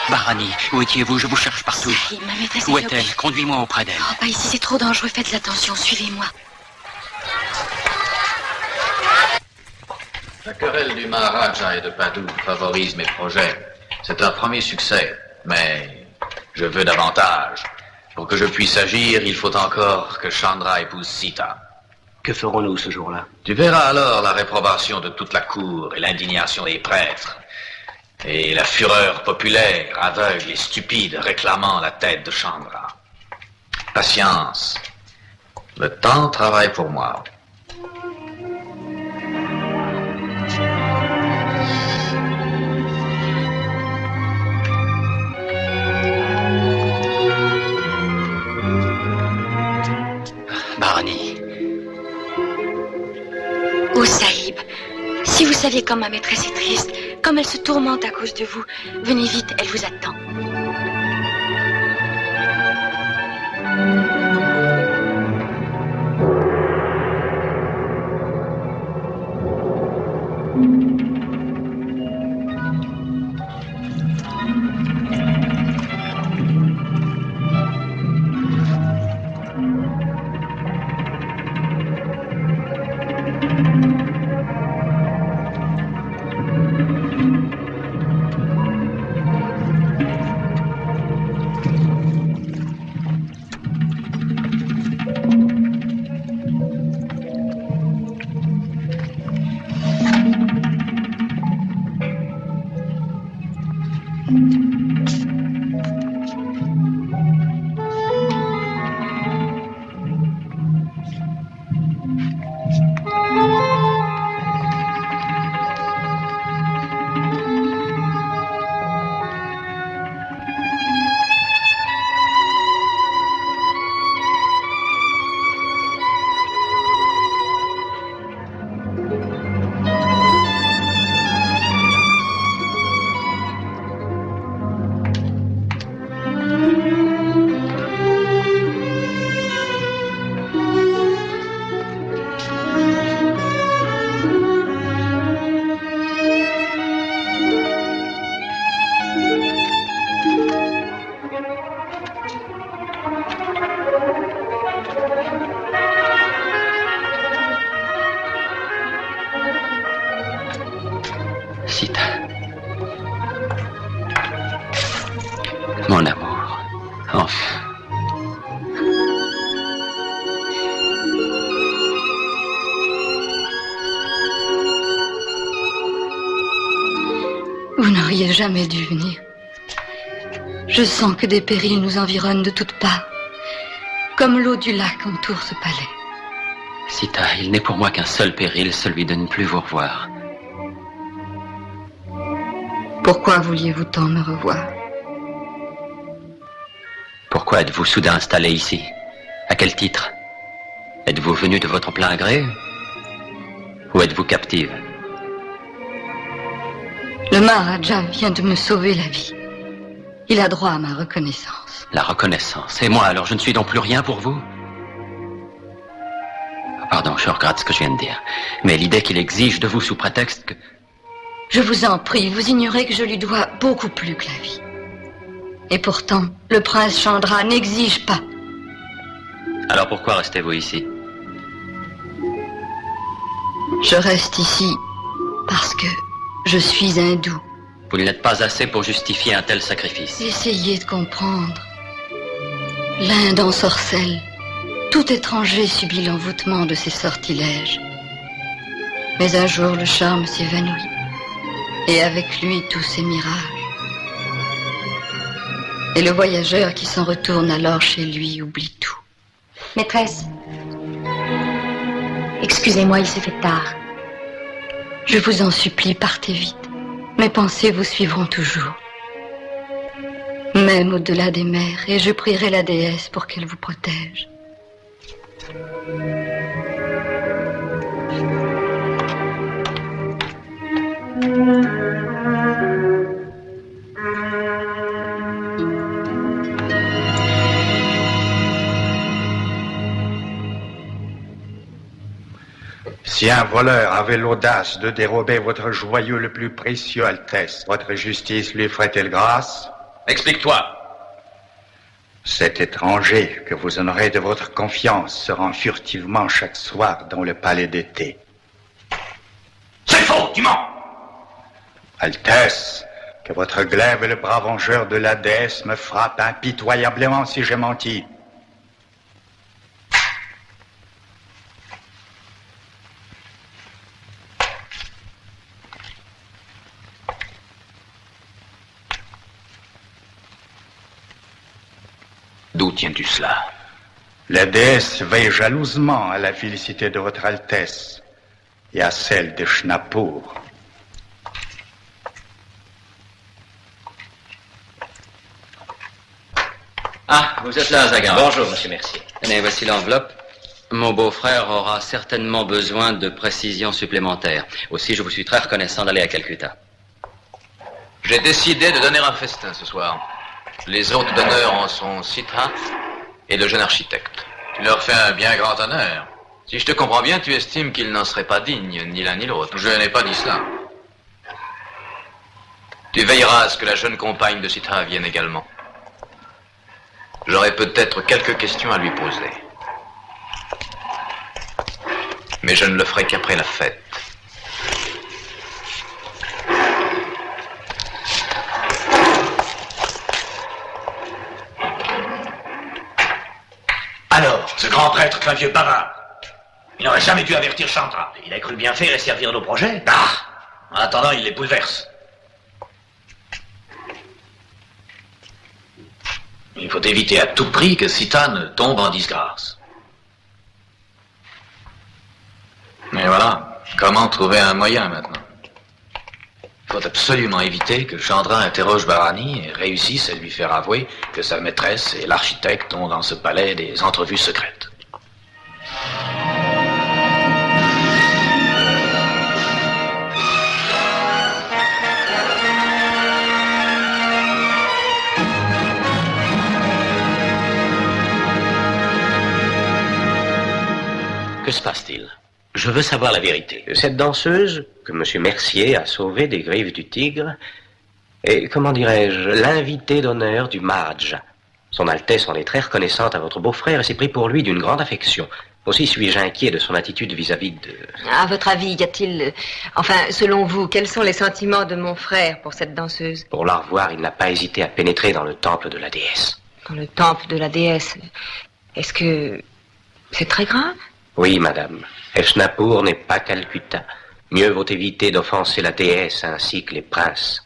Bharani, où étiez-vous? Je vous cherche partout. Sahib, ma maîtresse Où est est-elle? bloquée. Conduis-moi auprès d'elle. Oh, pas ici, c'est trop dangereux. Faites attention, suivez-moi. La querelle du Maharaja et de Padoue favorise mes projets. C'est un premier succès, mais je veux davantage. Pour que je puisse agir, il faut encore que Chandra épouse Sita. Que ferons-nous ce jour-là? Tu verras alors la réprobation de toute la cour et l'indignation des prêtres. Et la fureur populaire, aveugle et stupide, réclamant la tête de Chandra. Patience. Le temps travaille pour moi. Bharani. Oh, Sahib, si vous saviez comme ma maîtresse est triste, comme elle se tourmente à cause de vous, venez vite, elle vous attend. Sita. Mon amour. Enfin. Vous n'auriez jamais dû venir. Je sens que des périls nous environnent de toutes parts. Comme l'eau du lac entoure ce palais. Sita, il n'est pour moi qu'un seul péril, celui de ne plus vous revoir. Pourquoi vouliez-vous tant me revoir? Pourquoi êtes-vous soudain installé ici? À quel titre? Êtes-vous venu de votre plein gré? Ou êtes-vous captive? Le Maharaja vient de me sauver la vie. Il a droit à ma reconnaissance. La reconnaissance. Et moi, alors, je ne suis donc plus rien pour vous? Pardon, je regrette ce que je viens de dire. Mais l'idée qu'il exige de vous sous prétexte que... Je vous en prie, vous ignorez que je lui dois beaucoup plus que la vie. Et pourtant, le prince Chandra n'exige pas. Alors pourquoi restez-vous ici? Je reste ici parce que je suis hindou. Vous ne l'êtes pas assez pour justifier un tel sacrifice. Essayez de comprendre. L'Inde ensorcelle. Tout étranger subit l'envoûtement de ses sortilèges. Mais un jour, le charme s'évanouit. Et avec lui, tous ses mirages. Et le voyageur qui s'en retourne alors chez lui oublie tout. Maîtresse. Excusez-moi, il s'est fait tard. Je vous en supplie, partez vite. Mes pensées vous suivront toujours. Même au-delà des mers, et je prierai la déesse pour qu'elle vous protège. Si un voleur avait l'audace de dérober votre joyau le plus précieux, Altesse, votre justice lui ferait-elle grâce? Explique-toi. Cet étranger que vous honorez de votre confiance se rend furtivement chaque soir dans le palais d'été. C'est faux, tu mens! Altesse, que votre glaive et le bras vengeur de la déesse me frappent impitoyablement si j'ai menti. D'où tiens-tu cela? La déesse veille jalousement à la félicité de votre Altesse et à celle de Schnappur. Ah, vous êtes là, Zagar. Bonjour, monsieur Mercier. Tenez, voici l'enveloppe. Mon beau-frère aura certainement besoin de précisions supplémentaires. Aussi, je vous suis très reconnaissant d'aller à Calcutta. J'ai décidé de donner un festin ce soir. Les hôtes d'honneur en sont Siddharth et le jeune architecte. Tu leur fais un bien grand honneur. Si je te comprends bien, tu estimes qu'ils n'en seraient pas dignes, ni l'un ni l'autre. Je n'ai pas dit cela. Tu veilleras à ce que la jeune compagne de Siddharth vienne également. J'aurai peut-être quelques questions à lui poser. Mais je ne le ferai qu'après la fête. Alors, ce grand prêtre est un vieux bavard. Il n'aurait jamais dû avertir Chandra. Il a cru bien faire et servir nos projets. Ah! En attendant, il les bouleverse. Il faut éviter à tout prix que Citan tombe en disgrâce. Mais voilà, comment trouver un moyen maintenant? Il faut absolument éviter que Chandra interroge Bharani et réussisse à lui faire avouer que sa maîtresse et l'architecte ont dans ce palais des entrevues secrètes. Que se passe-t-il? Je veux savoir la vérité. Cette danseuse que M. Mercier a sauvée des griffes du tigre est, comment dirais-je, l'invité d'honneur du Maharaja. Son Altesse en est très reconnaissante à votre beau-frère et s'est pris pour lui d'une grande affection. Aussi suis-je inquiet de son attitude vis-à-vis de... À votre avis, y a-t-il... Enfin, selon vous, quels sont les sentiments de mon frère pour cette danseuse? Pour la revoir, il n'a pas hésité à pénétrer dans le temple de la déesse. Dans le temple de la déesse? Est-ce que... c'est très grave? Oui, madame. Eshnapur n'est pas Calcutta. Mieux vaut éviter d'offenser la déesse ainsi que les princes.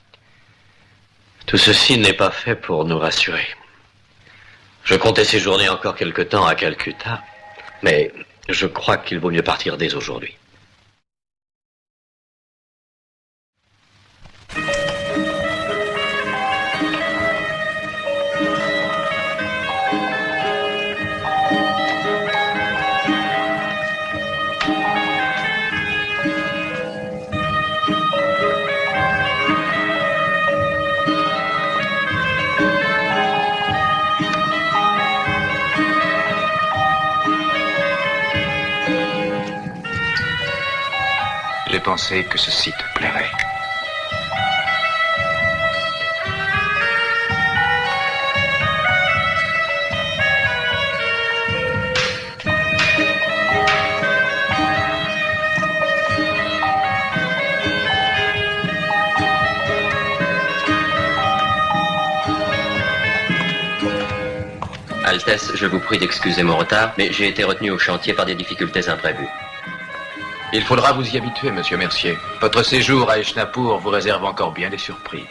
Tout ceci n'est pas fait pour nous rassurer. Je comptais séjourner encore quelque temps à Calcutta, mais je crois qu'il vaut mieux partir dès aujourd'hui. J'ai pensé que ceci te plairait. Altesse, je vous prie d'excuser mon retard, mais j'ai été retenu au chantier par des difficultés imprévues. Il faudra vous y habituer, monsieur Mercier. Votre séjour à Eshnapur vous réserve encore bien des surprises.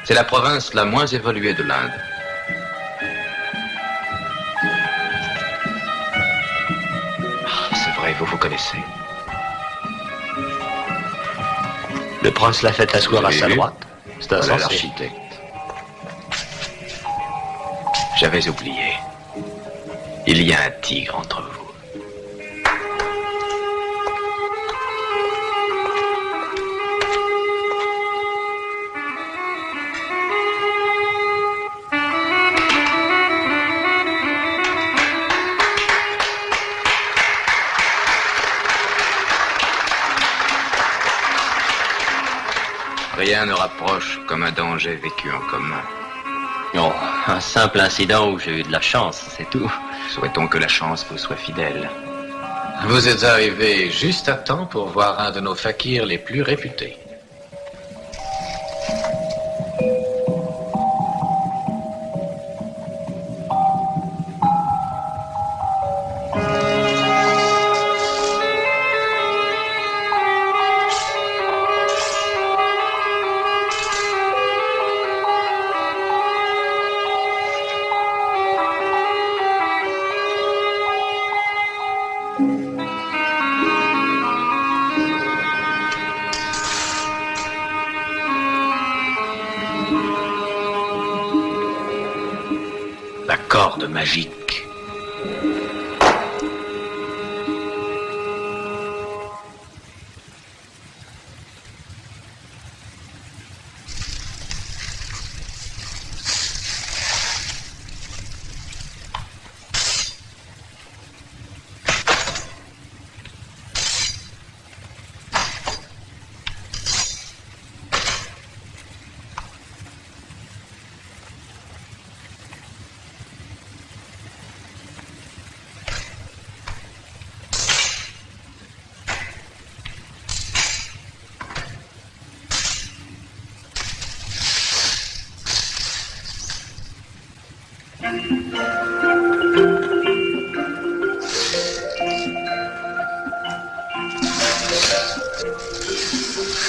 C'est la province la moins évoluée de l'Inde. vous vous connaissez. Le prince l'a fait asseoir à sa droite. C'est un Voilà sorcier. l'architecte. J'avais oublié. Il y a un tigre entre vous. Rien ne rapproche comme un danger vécu en commun. Oh, un simple incident où j'ai eu de la chance, c'est tout. Souhaitons que la chance vous soit fidèle. Vous êtes arrivé juste à temps pour voir un de nos fakirs les plus réputés. La corde magique.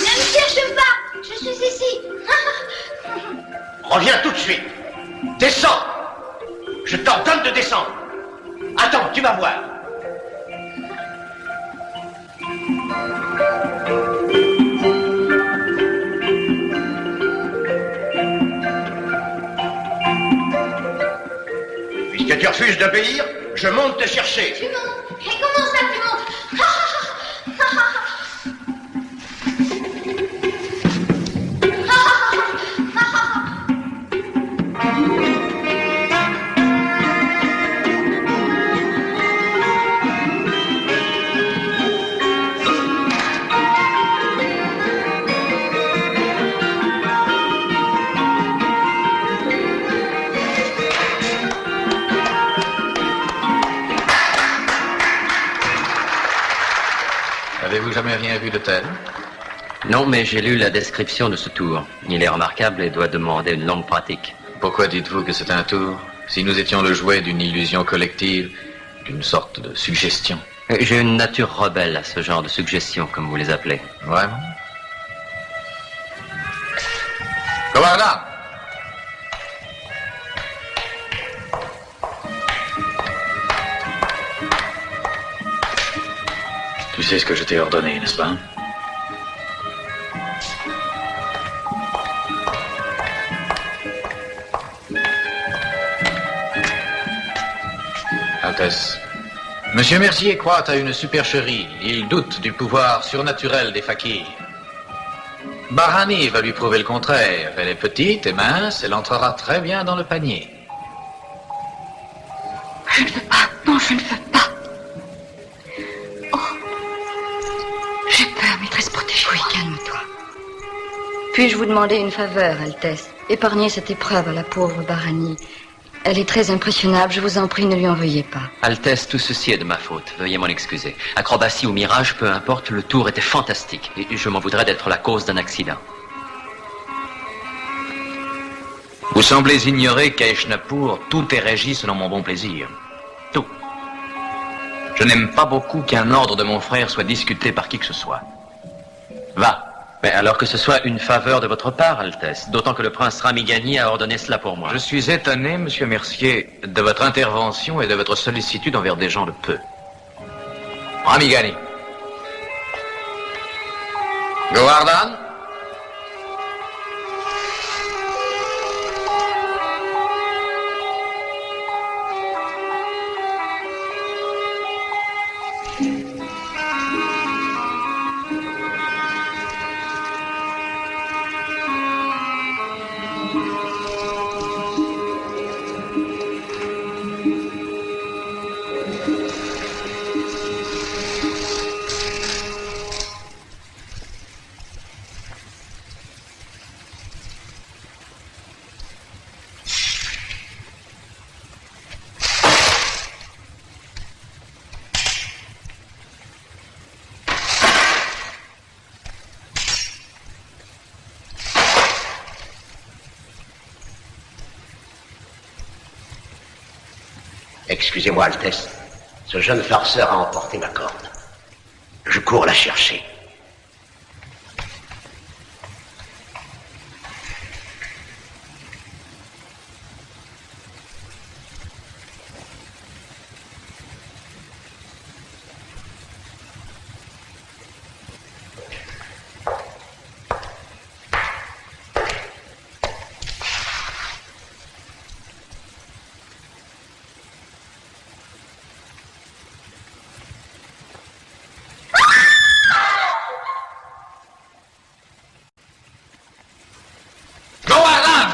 Ne me cherche pas, je suis ici. Reviens tout de suite. Descends. Je t'ordonne de descendre. Attends, tu vas voir. Puisque tu refuses d'obéir, je monte te chercher. Tu montes. Et comment ça tu montes? Avez-vous jamais rien vu de tel? Non, mais j'ai lu la description de ce tour. Il est remarquable et doit demander une longue pratique. Pourquoi dites-vous que c'est un tour? Si nous étions le jouet d'une illusion collective, d'une sorte de suggestion. J'ai une nature rebelle à ce genre de suggestions, comme vous les appelez. Vraiment? Commandant! Tu sais ce que je t'ai ordonné, n'est-ce pas? Altesse, Monsieur Mercier croit à une supercherie. Il doute du pouvoir surnaturel des fakirs. Barani va lui prouver le contraire. Elle est petite et mince, elle entrera très bien dans le panier. Je ne veux pas. Non, je ne veux pas. Oh. J'ai peur, maîtresse protégée. Oui, calme-toi. Puis-je vous demander une faveur, Altesse? Épargnez cette épreuve à la pauvre Barani. Elle est très impressionnable, je vous en prie, ne lui en veuillez pas. Altesse, tout ceci est de ma faute. Veuillez m'en excuser. Acrobatie ou mirage, peu importe, le tour était fantastique. Et je m'en voudrais d'être la cause d'un accident. Vous semblez ignorer qu'à Eshnapur, tout est régi selon mon bon plaisir. Tout. Je n'aime pas beaucoup qu'un ordre de mon frère soit discuté par qui que ce soit. Va. Mais alors que ce soit une faveur de votre part, Altesse, d'autant que le prince Ramigani a ordonné cela pour moi. Je suis étonné, monsieur Mercier, de votre intervention et de votre sollicitude envers des gens de peu. Ramigani. Govardhan. Excusez-moi, Altesse. Ce jeune farceur a emporté ma corde. Je cours la chercher.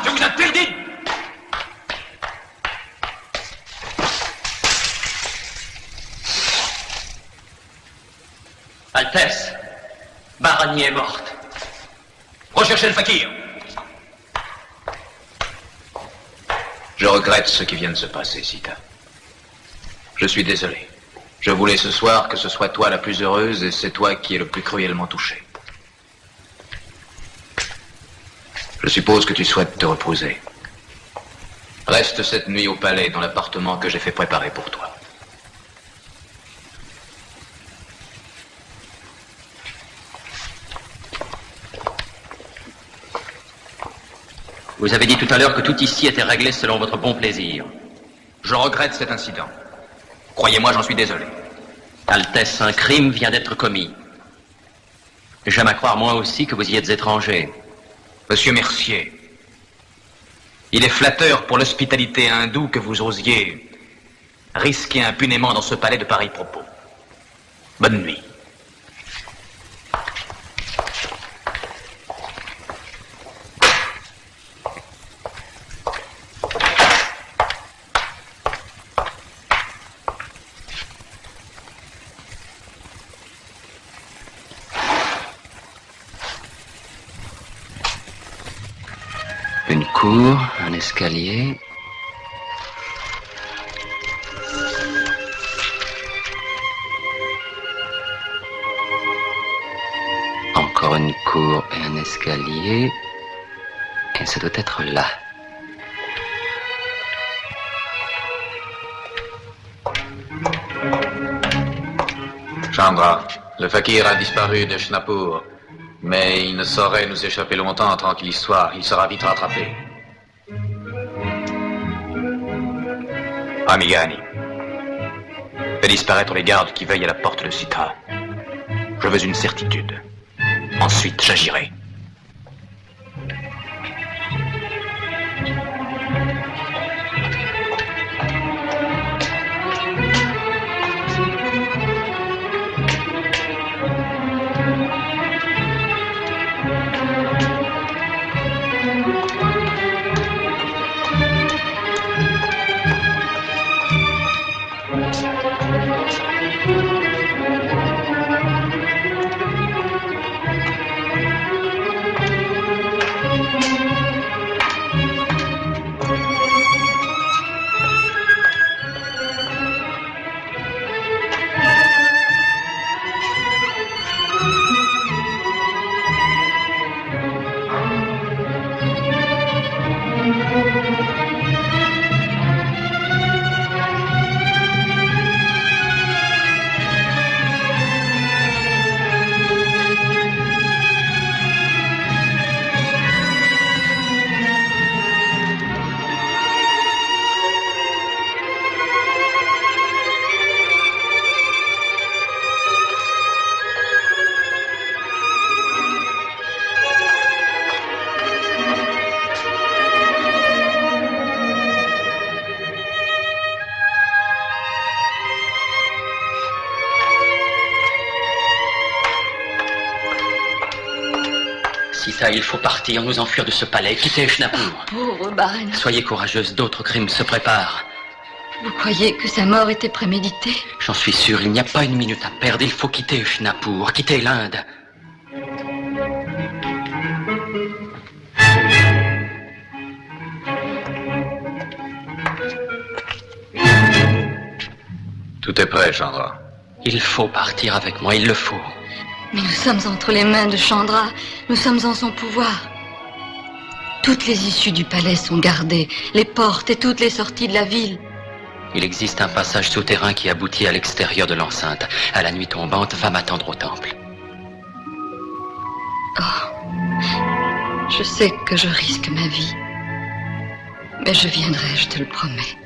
Je vous interdis! Altesse, Barani est morte. Recherchez le fakir. Je regrette ce qui vient de se passer, Sita. Je suis désolé. Je voulais ce soir que ce soit toi la plus heureuse et c'est toi qui es le plus cruellement touché. Je suppose que tu souhaites te reposer. Reste cette nuit au palais dans l'appartement que j'ai fait préparer pour toi. Vous avez dit tout à l'heure que tout ici était réglé selon votre bon plaisir. Je regrette cet incident. Croyez-moi, j'en suis désolé. Altesse, un crime vient d'être commis. J'aime à croire moi aussi que vous y êtes étranger. Monsieur Mercier, il est flatteur pour l'hospitalité hindoue que vous osiez risquer impunément dans ce palais de pareils propos. Bonne nuit. Une cour, un escalier. Encore une cour et un escalier. Et ça doit être là. Chandra, le fakir a disparu de Shnapur. Mais il ne saurait nous échapper longtemps en tranquille histoire. Il sera vite rattrapé. Ramigani, fais disparaître les gardes qui veillent à la porte de Sita. Je veux une certitude. Ensuite, j'agirai. Sita, il faut partir, nous enfuir de ce palais, quitter Schnappour. Pauvre Baron. Soyez courageuse, d'autres crimes se préparent. Vous croyez que sa mort était préméditée? J'en suis sûr, il n'y a pas une minute à perdre. Il faut quitter Schnappour, quitter l'Inde. Tout est prêt, Chandra. Il faut partir avec moi, il le faut. Mais nous sommes entre les mains de Chandra. Nous sommes en son pouvoir. Toutes les issues du palais sont gardées, les portes et toutes les sorties de la ville. Il existe un passage souterrain qui aboutit à l'extérieur de l'enceinte. À la nuit tombante, va m'attendre au temple. Oh, je sais que je risque ma vie. Mais je viendrai, je te le promets.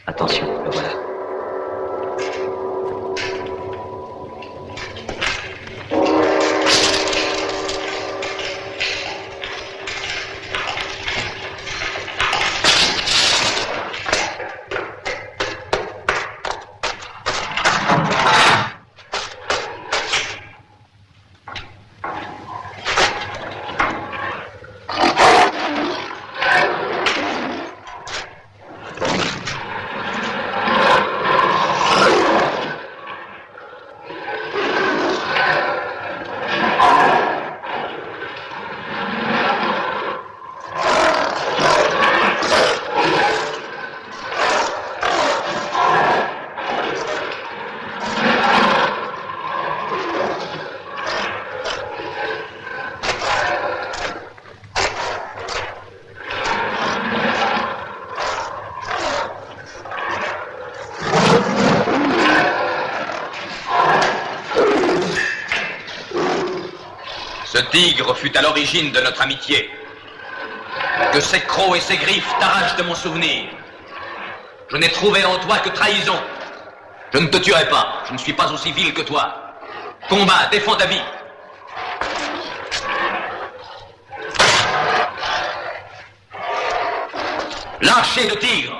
Attention, le voilà. Ce tigre fut à l'origine de notre amitié. Que ces crocs et ces griffes t'arrachent de mon souvenir. Je n'ai trouvé en toi que trahison. Je ne te tuerai pas. Je ne suis pas aussi vil que toi. Combat, défends ta vie. Lâchez le tigre.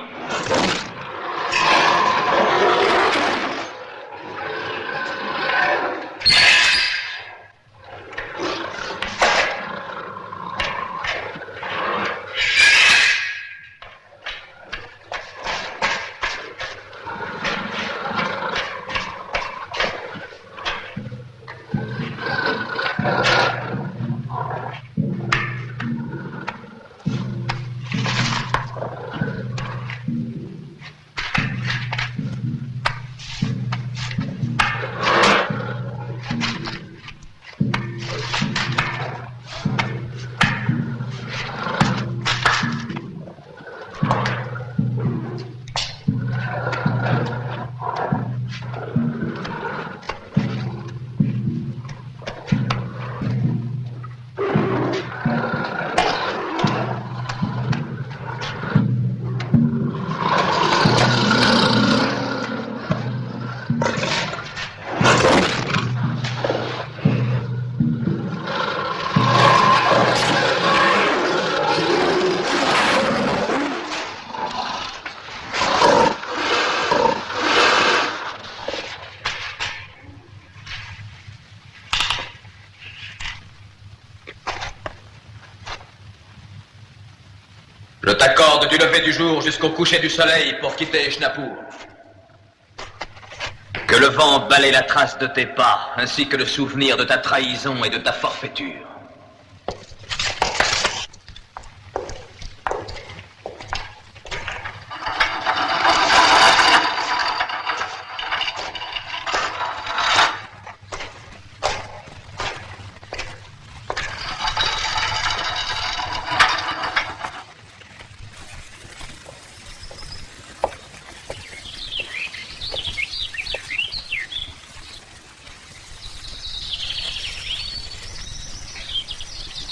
Je t'accorde du lever du jour jusqu'au coucher du soleil pour quitter Eshnapur. Que le vent balaie la trace de tes pas, ainsi que le souvenir de ta trahison et de ta forfaiture.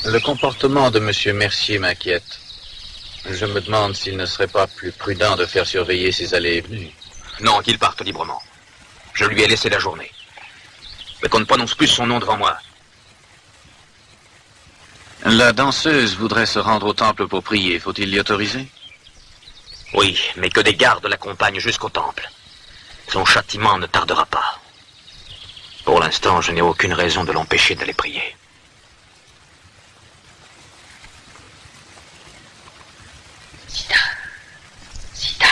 Le comportement de M. Mercier m'inquiète. Je me demande s'il ne serait pas plus prudent de faire surveiller ses allées et venues. Non, qu'il parte librement. Je lui ai laissé la journée. Mais qu'on ne prononce plus son nom devant moi. La danseuse voudrait se rendre au temple pour prier. Faut-il l'y autoriser? Oui, mais que des gardes l'accompagnent jusqu'au temple. Son châtiment ne tardera pas. Pour l'instant, je n'ai aucune raison de l'empêcher d'aller prier. Sita,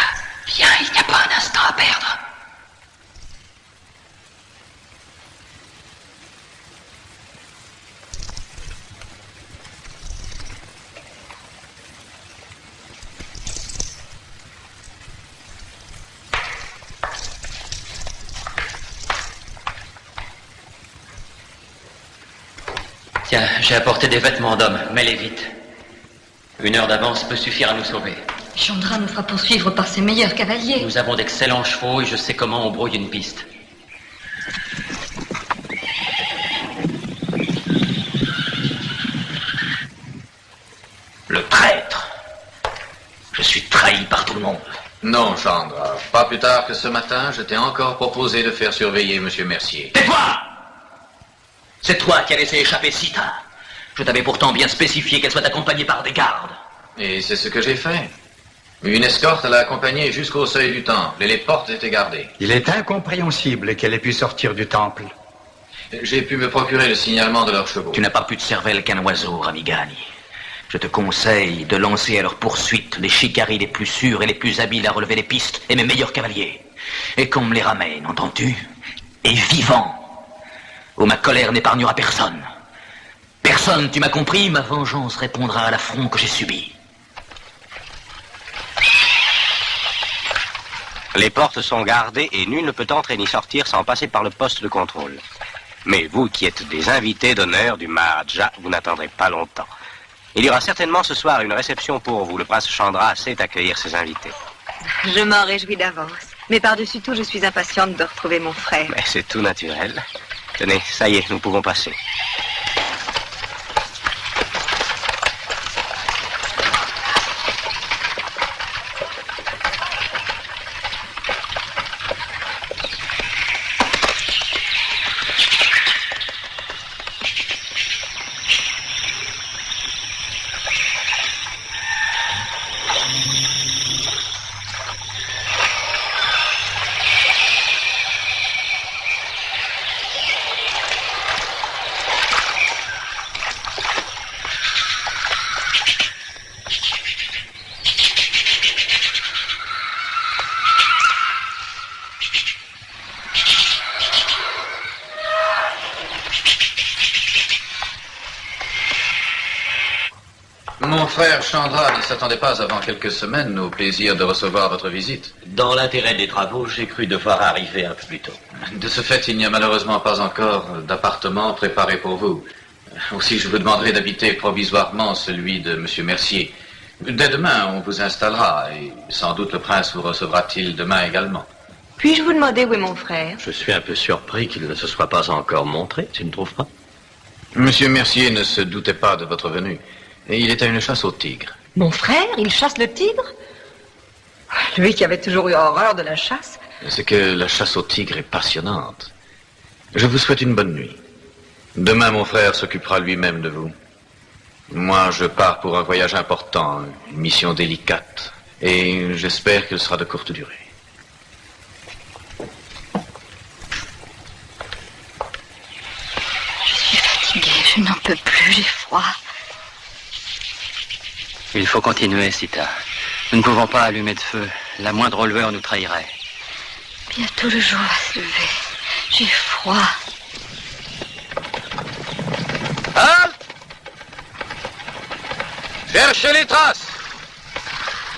viens, il n'y a pas un instant à perdre. Tiens, j'ai apporté des vêtements d'homme, mets-les vite. 1 heure d'avance peut suffire à nous sauver. Chandra nous fera poursuivre par ses meilleurs cavaliers. Nous avons d'excellents chevaux et je sais comment on brouille une piste. Le traître! Je suis trahi par tout le monde. Non, Chandra. Pas plus tard que ce matin, je t'ai encore proposé de faire surveiller M. Mercier. Tais-toi! C'est toi qui as laissé échapper Sita. Je t'avais pourtant bien spécifié qu'elle soit accompagnée par des gardes. Et c'est ce que j'ai fait. Une escorte l'a accompagnée jusqu'au seuil du temple et les portes étaient gardées. Il est incompréhensible qu'elle ait pu sortir du temple. J'ai pu me procurer le signalement de leurs chevaux. Tu n'as pas plus de cervelle qu'un oiseau, Ramigani. Je te conseille de lancer à leur poursuite les shikaris les plus sûrs et les plus habiles à relever les pistes et mes meilleurs cavaliers. Et qu'on me les ramène, entends-tu? Et vivant. Ou ma colère n'épargnera personne. Personne, tu m'as compris, ma vengeance répondra à l'affront que j'ai subi. Les portes sont gardées et nul ne peut entrer ni sortir sans passer par le poste de contrôle. Mais vous qui êtes des invités d'honneur du Maharaja, vous n'attendrez pas longtemps. Il y aura certainement ce soir une réception pour vous. Le prince Chandra sait accueillir ses invités. Je m'en réjouis d'avance. Mais par-dessus tout, je suis impatiente de retrouver mon frère. Mais c'est tout naturel. Tenez, ça y est, nous pouvons passer. Mon frère Chandra ne s'attendait pas avant quelques semaines au plaisir de recevoir votre visite. Dans l'intérêt des travaux, j'ai cru devoir arriver un peu plus tôt. De ce fait, il n'y a malheureusement pas encore d'appartement préparé pour vous. Aussi, je vous demanderai d'habiter provisoirement celui de M. Mercier. Dès demain, on vous installera et sans doute le prince vous recevra-t-il demain également. Puis-je vous demander où est mon frère? Je suis un peu surpris qu'il ne se soit pas encore montré, tu ne trouves pas? M. Mercier ne se doutait pas de votre venue. Et il est à une chasse au tigre. Mon frère, il chasse le tigre? Lui qui avait toujours eu horreur de la chasse. C'est que la chasse au tigre est passionnante. Je vous souhaite une bonne nuit. Demain, mon frère s'occupera lui-même de vous. Moi, je pars pour un voyage important, une mission délicate. Et j'espère qu'elle sera de courte durée. Je suis fatiguée, je n'en peux plus, j'ai froid. Il faut continuer, Sita. Nous ne pouvons pas allumer de feu. La moindre lueur nous trahirait. Bientôt le jour va se lever. J'ai froid. Halt! Cherchez les traces.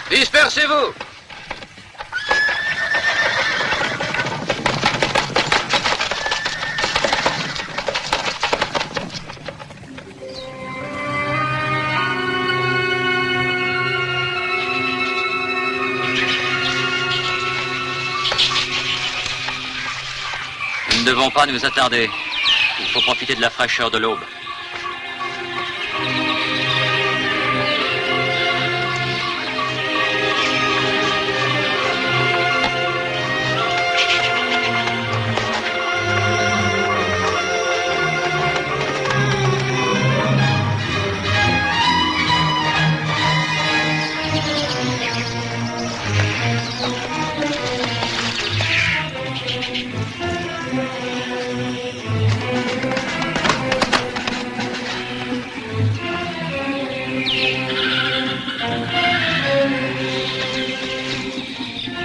Dispersez-vous. Nous ne devons pas nous attarder. Il faut profiter de la fraîcheur de l'aube.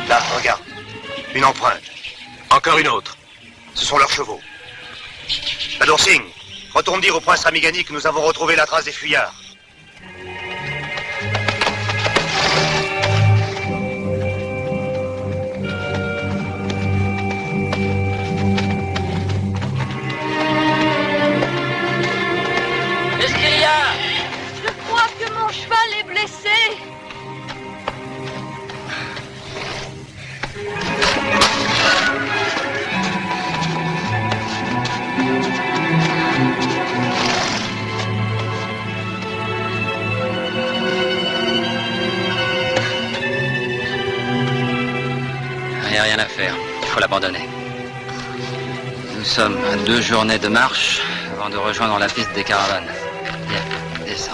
Là, regarde. Une empreinte. Encore une autre. Ce sont leurs chevaux. Badour Singh, retourne dire au prince Ramigani que nous avons retrouvé la trace des fuyards. Qu'est-ce qu'il y a? Je crois que mon cheval est blessé. Il n'y a rien à faire. Il faut l'abandonner. Nous sommes à 2 journées de marche avant de rejoindre la piste des caravanes. Viens, descends.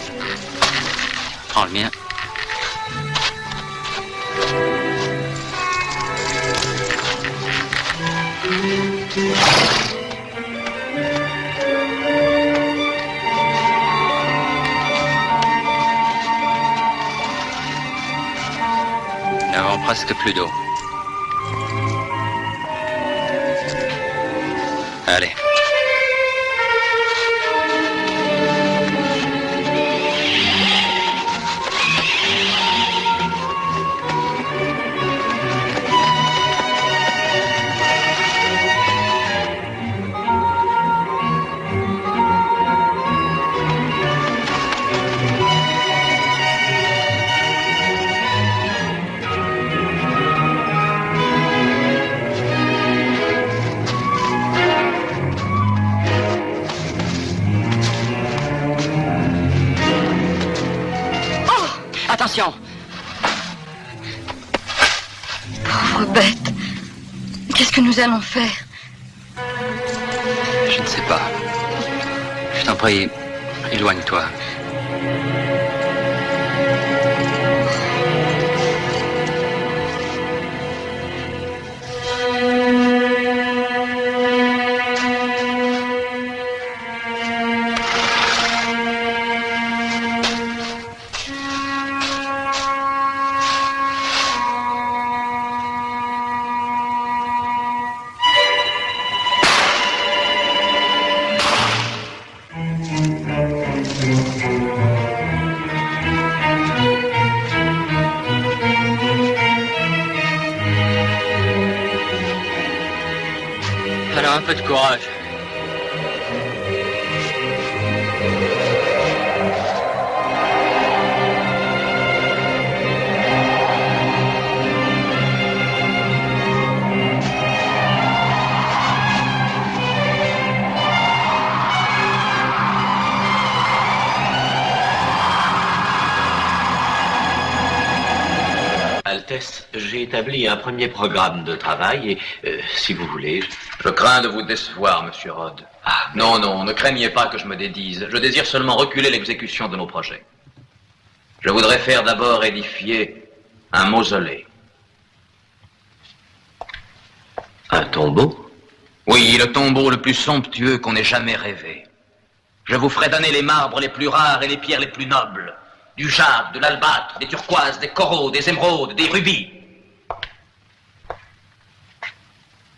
Prends le mien. Nous n'avons presque plus d'eau. Allez. Attention! Pauvre bête. Qu'est-ce que nous allons faire? Je ne sais pas. Je t'en prie, éloigne-toi. Alors un peu de courage. Altesse, j'ai établi un premier programme de travail et, si vous voulez... Je crains de vous décevoir, monsieur Rhodes. Non, non, ne craignez pas que je me dédise. Je désire seulement reculer l'exécution de nos projets. Je voudrais faire d'abord édifier un mausolée. Un tombeau? Oui, le tombeau le plus somptueux qu'on ait jamais rêvé. Je vous ferai donner les marbres les plus rares et les pierres les plus nobles. du jade, de l'albâtre, des turquoises, des coraux, des émeraudes, des rubis.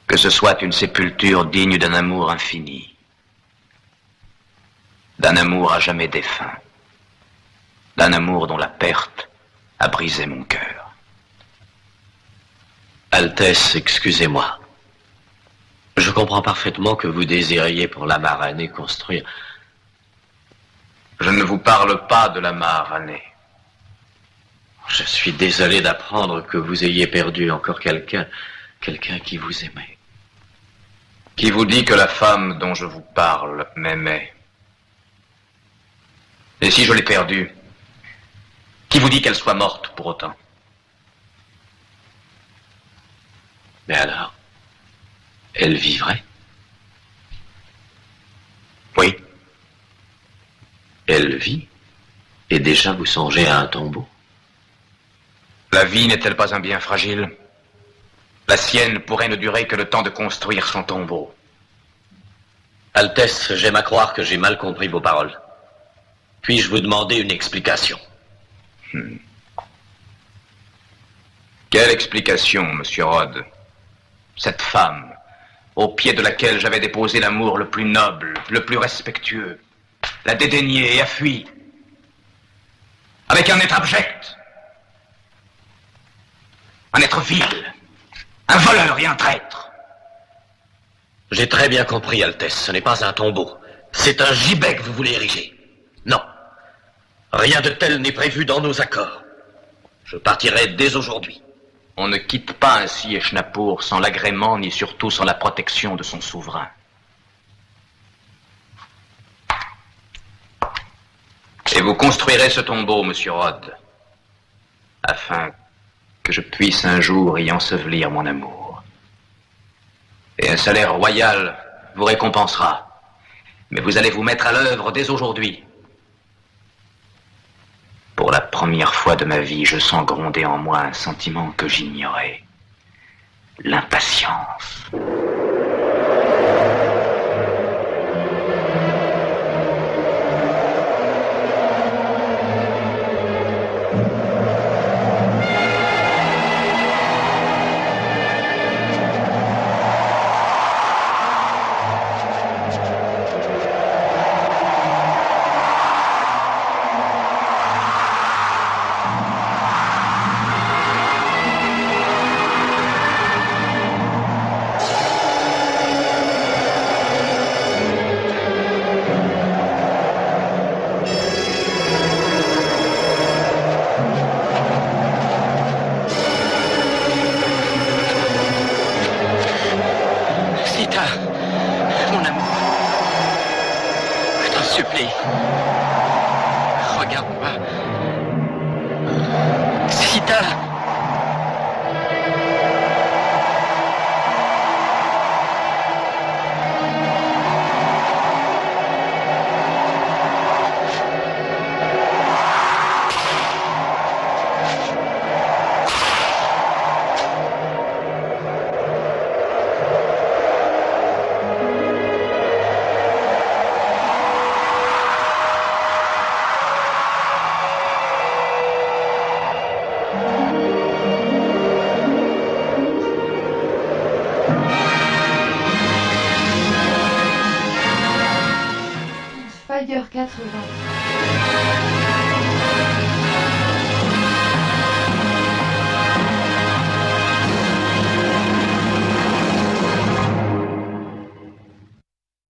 Que ce soit une sépulture digne d'un amour infini, d'un amour à jamais défunt, d'un amour dont la perte a brisé mon cœur. Altesse, excusez-moi. Je comprends parfaitement que vous désiriez pour la Maranée construire... Je ne vous parle pas de la Maranée. Je suis désolé d'apprendre que vous ayez perdu encore quelqu'un qui vous aimait. Qui vous dit que la femme dont je vous parle m'aimait? Et si je l'ai perdue, qui vous dit qu'elle soit morte pour autant? Mais alors, elle vivrait? Oui. Elle vit? Et déjà vous songez à un tombeau? La vie n'est-elle pas un bien fragile? La sienne pourrait ne durer que le temps de construire son tombeau. Altesse, j'aime à croire que j'ai mal compris vos paroles. Puis-je vous demander une explication? Quelle explication, monsieur Rhodes? Cette femme, au pied de laquelle j'avais déposé l'amour le plus noble, le plus respectueux, l'a dédaigné et a fui. Avec un être abject. Un être vil. Un voleur et un traître. J'ai très bien compris, Altesse. Ce n'est pas un tombeau. C'est un gibet que vous voulez ériger. Non. Rien de tel n'est prévu dans nos accords. Je partirai dès aujourd'hui. On ne quitte pas ainsi Eshnapur sans l'agrément ni surtout sans la protection de son souverain. Et vous construirez ce tombeau, monsieur Rhodes, afin que je puisse un jour y ensevelir mon amour. Et un salaire royal vous récompensera. Mais vous allez vous mettre à l'œuvre dès aujourd'hui. Pour la première fois de ma vie, je sens gronder en moi un sentiment que j'ignorais. L'impatience. Spider 80.